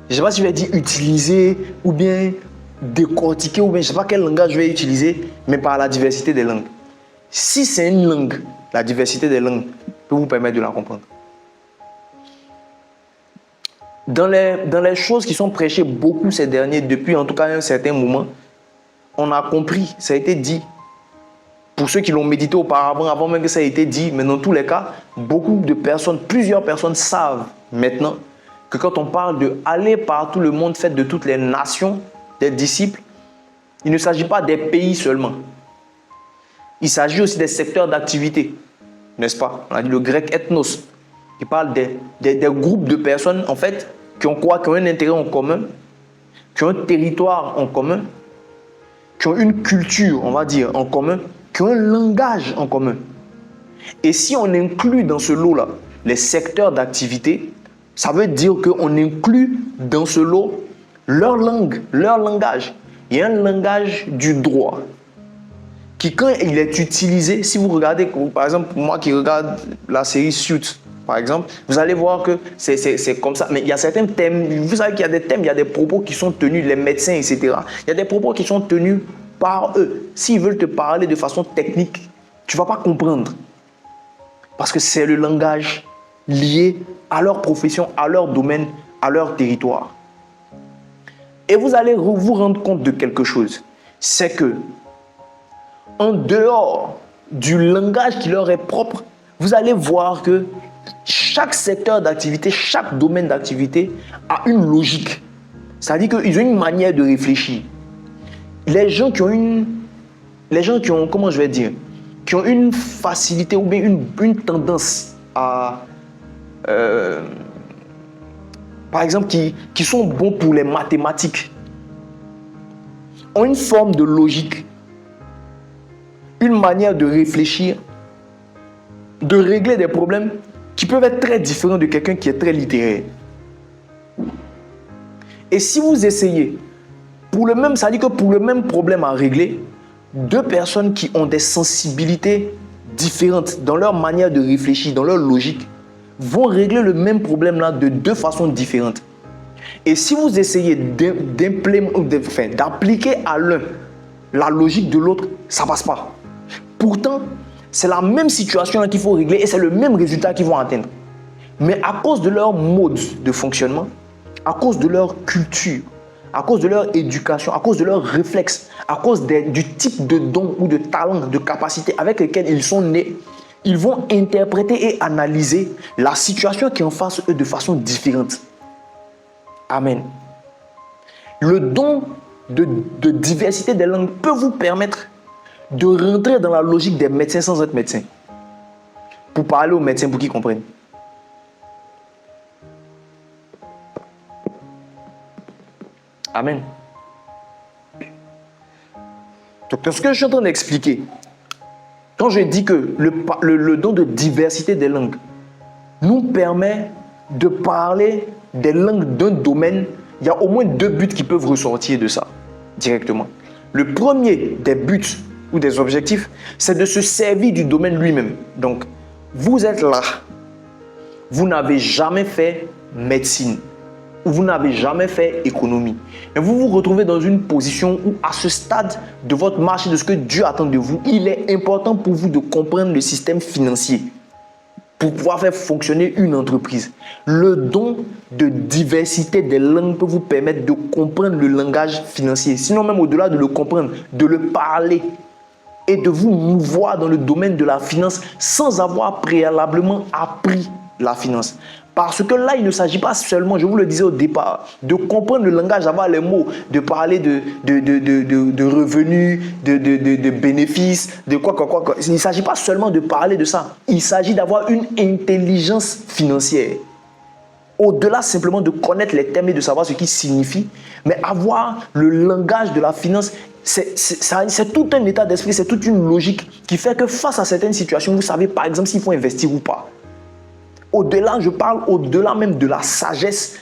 ne sais pas si je vais dire utilisé ou bien décortiqué ou bien je ne sais pas quel langage je vais utiliser, mais par la diversité des langues. Si c'est une langue, la diversité des langues peut vous permettre de la comprendre. Dans les choses qui sont prêchées beaucoup ces derniers, depuis en tout cas un certain moment, on a compris, ça a été dit. Pour ceux qui l'ont médité auparavant, avant même que ça ait été dit, mais dans tous les cas, beaucoup de personnes, plusieurs personnes savent maintenant que quand on parle de aller par tout le monde, fait de toutes les nations des disciples, il ne s'agit pas des pays seulement. Il s'agit aussi des secteurs d'activité, n'est-ce pas? On a dit le grec ethnos, qui parle des groupes de personnes, en fait, qui ont quoi? Qui ont un intérêt en commun, qui ont un territoire en commun, qui ont une culture, on va dire, en commun, qui ont un langage en commun. Et si on inclut dans ce lot-là les secteurs d'activité, ça veut dire qu'on inclut dans ce lot leur langue, leur langage. Il y a un langage du droit qui, quand il est utilisé, si vous regardez, par exemple, moi qui regarde la série Suits, par exemple, vous allez voir que c'est comme ça. Mais il y a certains thèmes, vous savez qu'il y a des thèmes, il y a des propos qui sont tenus, les médecins, etc. Il y a des propos qui sont tenus par eux. S'ils veulent te parler de façon technique, tu ne vas pas comprendre. Parce que c'est le langage lié à leur profession, à leur domaine, à leur territoire. Et vous allez vous rendre compte de quelque chose. C'est que, en dehors du langage qui leur est propre, vous allez voir que chaque secteur d'activité, chaque domaine d'activité a une logique. C'est-à-dire qu'ils ont une manière de réfléchir. Les gens qui ont, comment je vais dire, qui ont une facilité ou bien une tendance à, par exemple, qui sont bons pour les mathématiques, ont une forme de logique, une manière de réfléchir, de régler des problèmes qui peuvent être très différents de quelqu'un qui est très littéraire. Et si vous essayez, ça veut dire que pour le même problème à régler, deux personnes qui ont des sensibilités différentes dans leur manière de réfléchir, dans leur logique, vont régler le même problème-là de deux façons différentes. Et si vous essayez d'appliquer à l'un la logique de l'autre, ça ne passe pas. Pourtant, c'est la même situation qu'il faut régler et c'est le même résultat qu'ils vont atteindre. Mais à cause de leur mode de fonctionnement, à cause de leur culture, à cause de leur éducation, à cause de leurs réflexes, à cause du type de don ou de talent, de capacité avec lesquels ils sont nés, ils vont interpréter et analyser la situation qui est en face eux de façon différente. Amen. Le don de diversité des langues peut vous permettre de rentrer dans la logique des médecins sans être médecin. Pour parler aux médecins pour qu'ils comprennent. Amen. Donc, ce que je suis en train d'expliquer, quand je dis que le don de diversité des langues nous permet de parler des langues d'un domaine, il y a au moins 2 buts qui peuvent ressortir de ça directement. Le premier des buts ou des objectifs, c'est de se servir du domaine lui-même. Donc, vous êtes là, vous n'avez jamais fait médecine, ou vous n'avez jamais fait économie. Et vous vous retrouvez dans une position où, à ce stade de votre marche et de ce que Dieu attend de vous, il est important pour vous de comprendre le système financier pour pouvoir faire fonctionner une entreprise. Le don de diversité des langues peut vous permettre de comprendre le langage financier. Sinon, même au-delà de le comprendre, de le parler et de vous mouvoir dans le domaine de la finance sans avoir préalablement appris la finance. Parce que là, il ne s'agit pas seulement, je vous le disais au départ, de comprendre le langage, d'avoir les mots, de parler de revenus, de bénéfices, de quoi. Il ne s'agit pas seulement de parler de ça. Il s'agit d'avoir une intelligence financière. Au-delà simplement de connaître les termes et de savoir ce qu'ils signifient, mais avoir le langage de la finance, c'est tout un état d'esprit, c'est toute une logique qui fait que face à certaines situations, vous savez par exemple s'il faut investir ou pas. Au-delà, je parle au-delà même de la sagesse,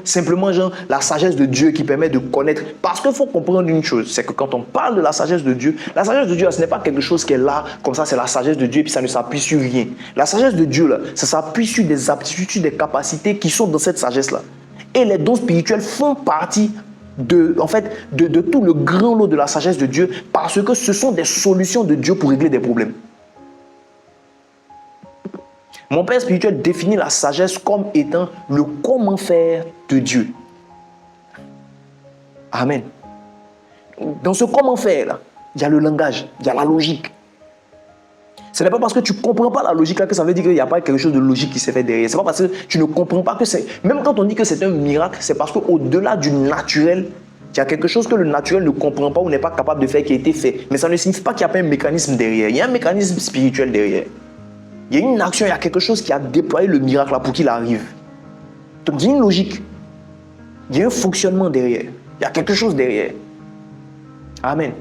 simplement la sagesse de Dieu qui permet de connaître. Parce qu'il faut comprendre une chose, c'est que quand on parle de la sagesse de Dieu, ce n'est pas quelque chose qui est là, comme ça, c'est la sagesse de Dieu et puis ça ne s'appuie sur rien. La sagesse de Dieu, là, ça s'appuie sur des aptitudes, des capacités qui sont dans cette sagesse-là. Et les dons spirituels font partie de tout le grand lot de la sagesse de Dieu parce que ce sont des solutions de Dieu pour régler des problèmes. Mon père spirituel définit la sagesse comme étant le comment faire de Dieu. Amen. Dans ce comment faire, là, il y a le langage, il y a la logique. Ce n'est pas parce que tu ne comprends pas la logique là que ça veut dire qu'il n'y a pas quelque chose de logique qui s'est fait derrière. Ce n'est pas parce que tu ne comprends pas que c'est... Même quand on dit que c'est un miracle, c'est parce qu'au-delà du naturel, il y a quelque chose que le naturel ne comprend pas ou n'est pas capable de faire qui a été fait. Mais ça ne signifie pas qu'il n'y a pas un mécanisme derrière. Il y a un mécanisme spirituel derrière. Il y a une action, il y a quelque chose qui a déployé le miracle là pour qu'il arrive. Donc il y a une logique. Il y a un fonctionnement derrière. Il y a quelque chose derrière. Amen.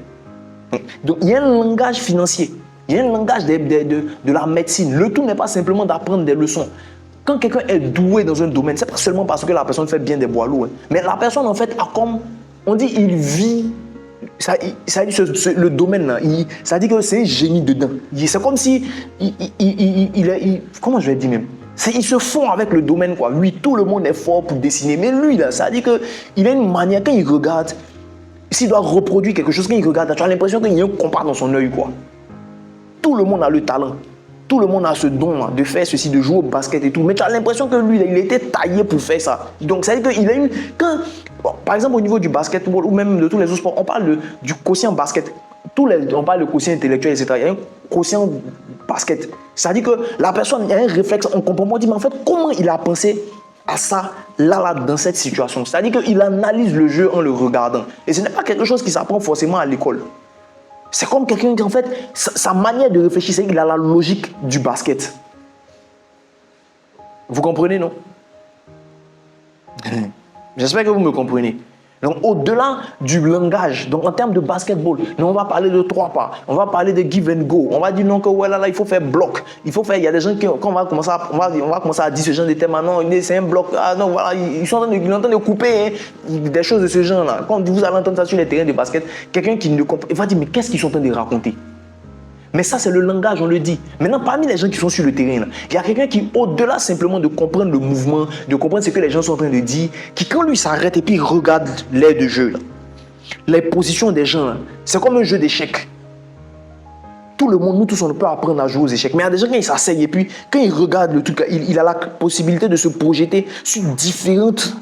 Donc il y a un langage financier. Il y a un langage de la médecine. Le tout n'est pas simplement d'apprendre des leçons. Quand quelqu'un est doué dans un domaine, ce n'est pas seulement parce que la personne fait bien des bois lourds. Mais la personne en fait a comme, on dit, il vit... le domaine là, ça dit que c'est un génie dedans. C'est comme si comment je vais dire même, il se fond avec le domaine quoi. Lui, tout le monde est fort pour dessiner, mais lui là, ça dit que il a une manière quand il regarde, s'il doit reproduire quelque chose quand il regarde, tu as l'impression qu'il y a un compas dans son œil quoi. Tout le monde a le talent. Tout le monde a ce don là, de faire ceci, de jouer au basket et tout. Mais tu as l'impression que lui, il était taillé pour faire ça. Donc, ça veut dire qu'il a une... par exemple, au niveau du basketball ou même de tous les autres sports, on parle du quotient basket. On parle de quotient intellectuel, etc. Il y a un quotient basket. C'est-à-dire que la personne, il y a un réflexe, on comprend pas, on dit, mais en fait, comment il a pensé à ça, là, dans cette situation? C'est-à-dire qu'il analyse le jeu en le regardant. Et ce n'est pas quelque chose qui s'apprend forcément à l'école. C'est comme quelqu'un qui, en fait, sa manière de réfléchir, c'est qu'il a la logique du basket. Vous comprenez, non? J'espère que vous me comprenez. Donc, au-delà du langage, donc en termes de basketball, nous, on va parler de 3 pas, on va parler de give and go, on va dire non que ouais, là, il faut faire bloc, il y a des gens qui, quand on va commencer à dire ce genre de thème, non, c'est un bloc, ah non, voilà, ils sont en train de couper hein, des choses de ce genre-là. Quand vous allez entendre ça sur les terrains de basket, quelqu'un qui ne comprend, il va dire, mais qu'est-ce qu'ils sont en train de raconter? Mais ça, c'est le langage, on le dit. Maintenant, parmi les gens qui sont sur le terrain, là, il y a quelqu'un qui, au-delà simplement de comprendre le mouvement, de comprendre ce que les gens sont en train de dire, qui, quand lui s'arrête et puis regarde l'air de jeu, là, les positions des gens, là, c'est comme un jeu d'échecs. Tout le monde, nous tous, on peut apprendre à jouer aux échecs. Mais il y a des gens, quand ils s'asseyent et puis, quand ils regardent le truc, là, il a la possibilité de se projeter sur différentes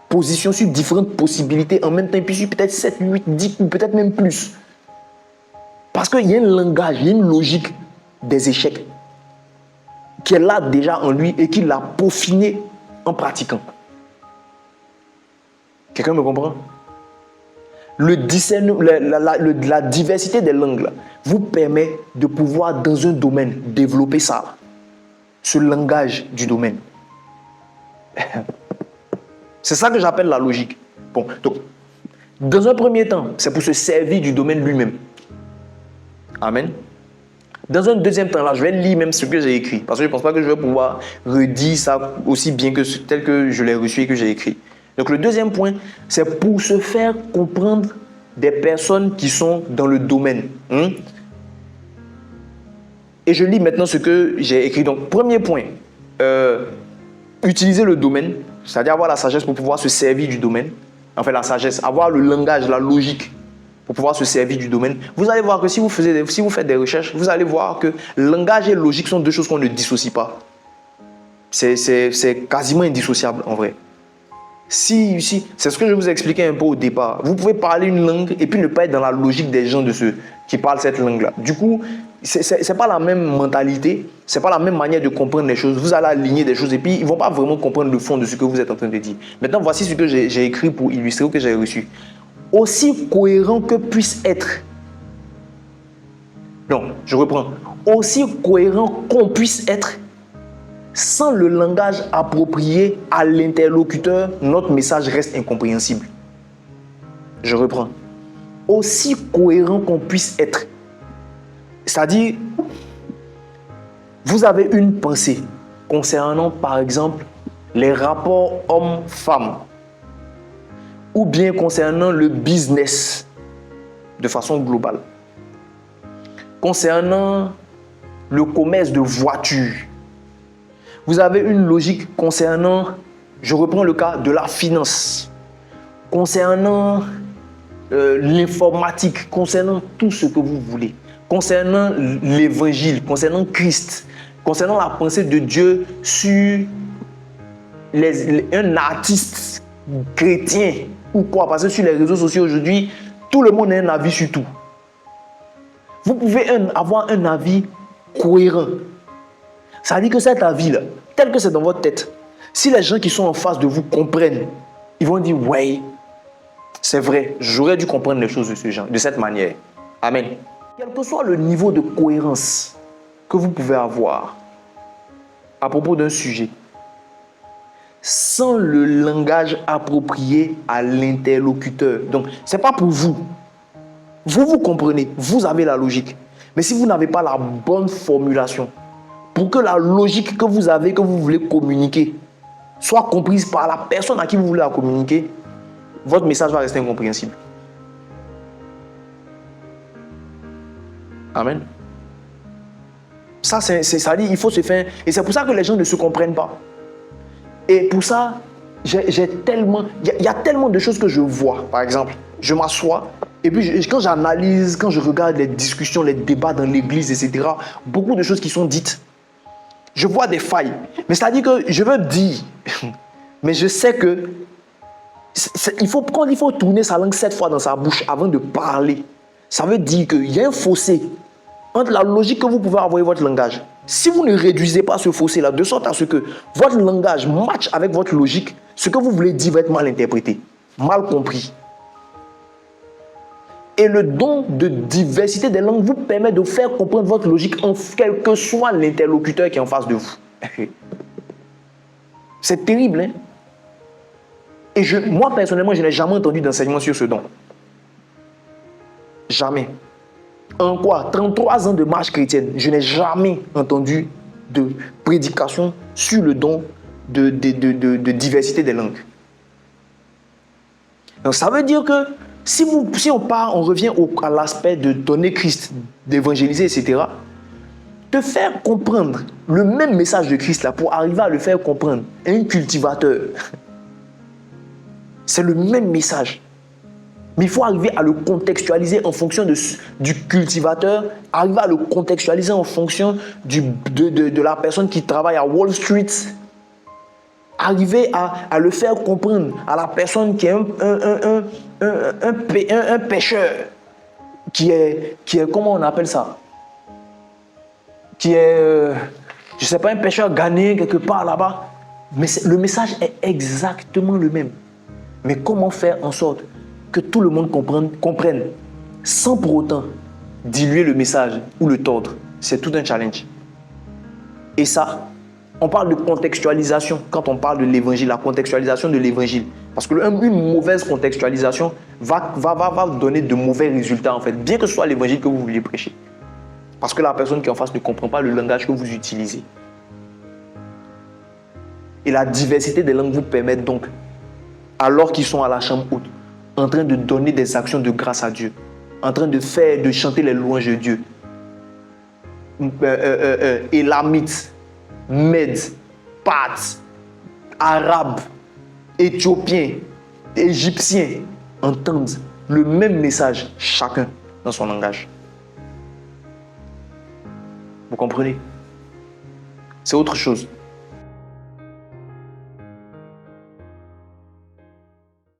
positions, sur différentes possibilités en même temps, et puis sur peut-être 7, 8, 10 ou peut-être même plus. Parce qu'il y a un langage, il y a une logique des échecs qui est là déjà en lui et qu'il l'a peaufiné en pratiquant. Quelqu'un me comprend? La diversité des langues là, vous permet de pouvoir, dans un domaine, développer ça. Ce langage du domaine. C'est ça que j'appelle la logique. Bon, donc, dans un premier temps, c'est pour se servir du domaine lui-même. Amen. Dans un deuxième temps, là, je vais lire même ce que j'ai écrit. Parce que je ne pense pas que je vais pouvoir redire ça aussi bien que tel que je l'ai reçu et que j'ai écrit. Donc, le deuxième point, c'est pour se faire comprendre des personnes qui sont dans le domaine. Et je lis maintenant ce que j'ai écrit. Donc, premier point, utiliser le domaine, c'est-à-dire avoir la sagesse pour pouvoir se servir du domaine. Enfin, la sagesse, avoir le langage, la logique pour pouvoir se servir du domaine. Vous allez voir que si vous faites des recherches, vous allez voir que langage et logique sont deux choses qu'on ne dissocie pas. C'est quasiment indissociable en vrai. C'est ce que je vous ai expliqué un peu au départ. Vous pouvez parler une langue et puis ne pas être dans la logique des gens de ceux qui parlent cette langue-là. Du coup, c'est pas la même mentalité, c'est pas la même manière de comprendre les choses. Vous allez aligner des choses et puis ils vont pas vraiment comprendre le fond de ce que vous êtes en train de dire. Maintenant, voici ce que j'ai écrit pour illustrer ou que j'ai reçu. Aussi cohérent que puisse être. Non, je reprends. Aussi cohérent qu'on puisse être. Sans le langage approprié à l'interlocuteur, notre message reste incompréhensible. Je reprends. Aussi cohérent qu'on puisse être. C'est-à-dire, vous avez une pensée concernant, par exemple, les rapports hommes-femmes ou bien concernant le business de façon globale, concernant le commerce de voitures. Vous avez une logique concernant, je reprends le cas de la finance, concernant l'informatique, concernant tout ce que vous voulez, concernant l'évangile, concernant Christ, concernant la pensée de Dieu sur un artiste chrétien ou quoi, parce que sur les réseaux sociaux aujourd'hui, tout le monde a un avis sur tout. Vous pouvez avoir un avis cohérent. Ça veut dire que cet avis-là, tel que c'est dans votre tête, si les gens qui sont en face de vous comprennent, ils vont dire, ouais, c'est vrai, j'aurais dû comprendre les choses de ce genre, de cette manière. Amen. Quel que soit le niveau de cohérence que vous pouvez avoir à propos d'un sujet, sans le langage approprié à l'interlocuteur. Donc, ce n'est pas pour vous. Vous comprenez, vous avez la logique. Mais si vous n'avez pas la bonne formulation, pour que la logique que vous avez, que vous voulez communiquer, soit comprise par la personne à qui vous voulez la communiquer, votre message va rester incompréhensible. Amen. Ça dit, il faut se faire. Et c'est pour ça que les gens ne se comprennent pas. Et pour ça, il y a tellement de choses que je vois. Par exemple, je m'assois et puis quand j'analyse, quand je regarde les discussions, les débats dans l'église, etc., beaucoup de choses qui sont dites, je vois des failles. Mais c'est-à-dire que je veux dire, mais je sais que quand il faut tourner sa langue 7 fois dans sa bouche avant de parler, ça veut dire qu'il y a un fossé entre la logique que vous pouvez avoir et votre langage. Si vous ne réduisez pas ce fossé-là, de sorte à ce que votre langage matche avec votre logique, ce que vous voulez dire va être mal interprété, mal compris. Et le don de diversité des langues vous permet de faire comprendre votre logique en quel que soit l'interlocuteur qui est en face de vous. C'est terrible, hein? Et moi, personnellement, je n'ai jamais entendu d'enseignement sur ce don. Jamais. En quoi 33 ans de marche chrétienne, je n'ai jamais entendu de prédication sur le don de diversité des langues. Donc ça veut dire que si on revient à l'aspect de donner Christ, d'évangéliser, etc., de faire comprendre le même message de Christ là, pour arriver à le faire comprendre à un cultivateur, c'est le même message. Mais il faut arriver à le contextualiser en fonction du cultivateur, arriver à le contextualiser en fonction de la personne qui travaille à Wall Street, arriver à le faire comprendre à la personne qui est un pêcheur, qui est, comment on appelle ça? Qui est, je ne sais pas, un pêcheur ghanéen quelque part là-bas. Mais le message est exactement le même. Mais comment faire en sorte que tout le monde comprenne sans pour autant diluer le message ou le tordre? C'est tout un challenge. Et ça, on parle de contextualisation quand on parle de l'évangile, la contextualisation de l'évangile. Parce qu'une mauvaise contextualisation va donner de mauvais résultats en fait, bien que ce soit l'évangile que vous vouliez prêcher. Parce que la personne qui est en face ne comprend pas le langage que vous utilisez. Et la diversité des langues vous permet donc, alors qu'ils sont à la chambre haute, en train de donner des actions de grâce à Dieu, en train de chanter les louanges de Dieu, Élamites, Mèdes, Parthes, Arabes, Éthiopiens, Égyptiens entendent le même message, chacun dans son langage. Vous comprenez? C'est autre chose.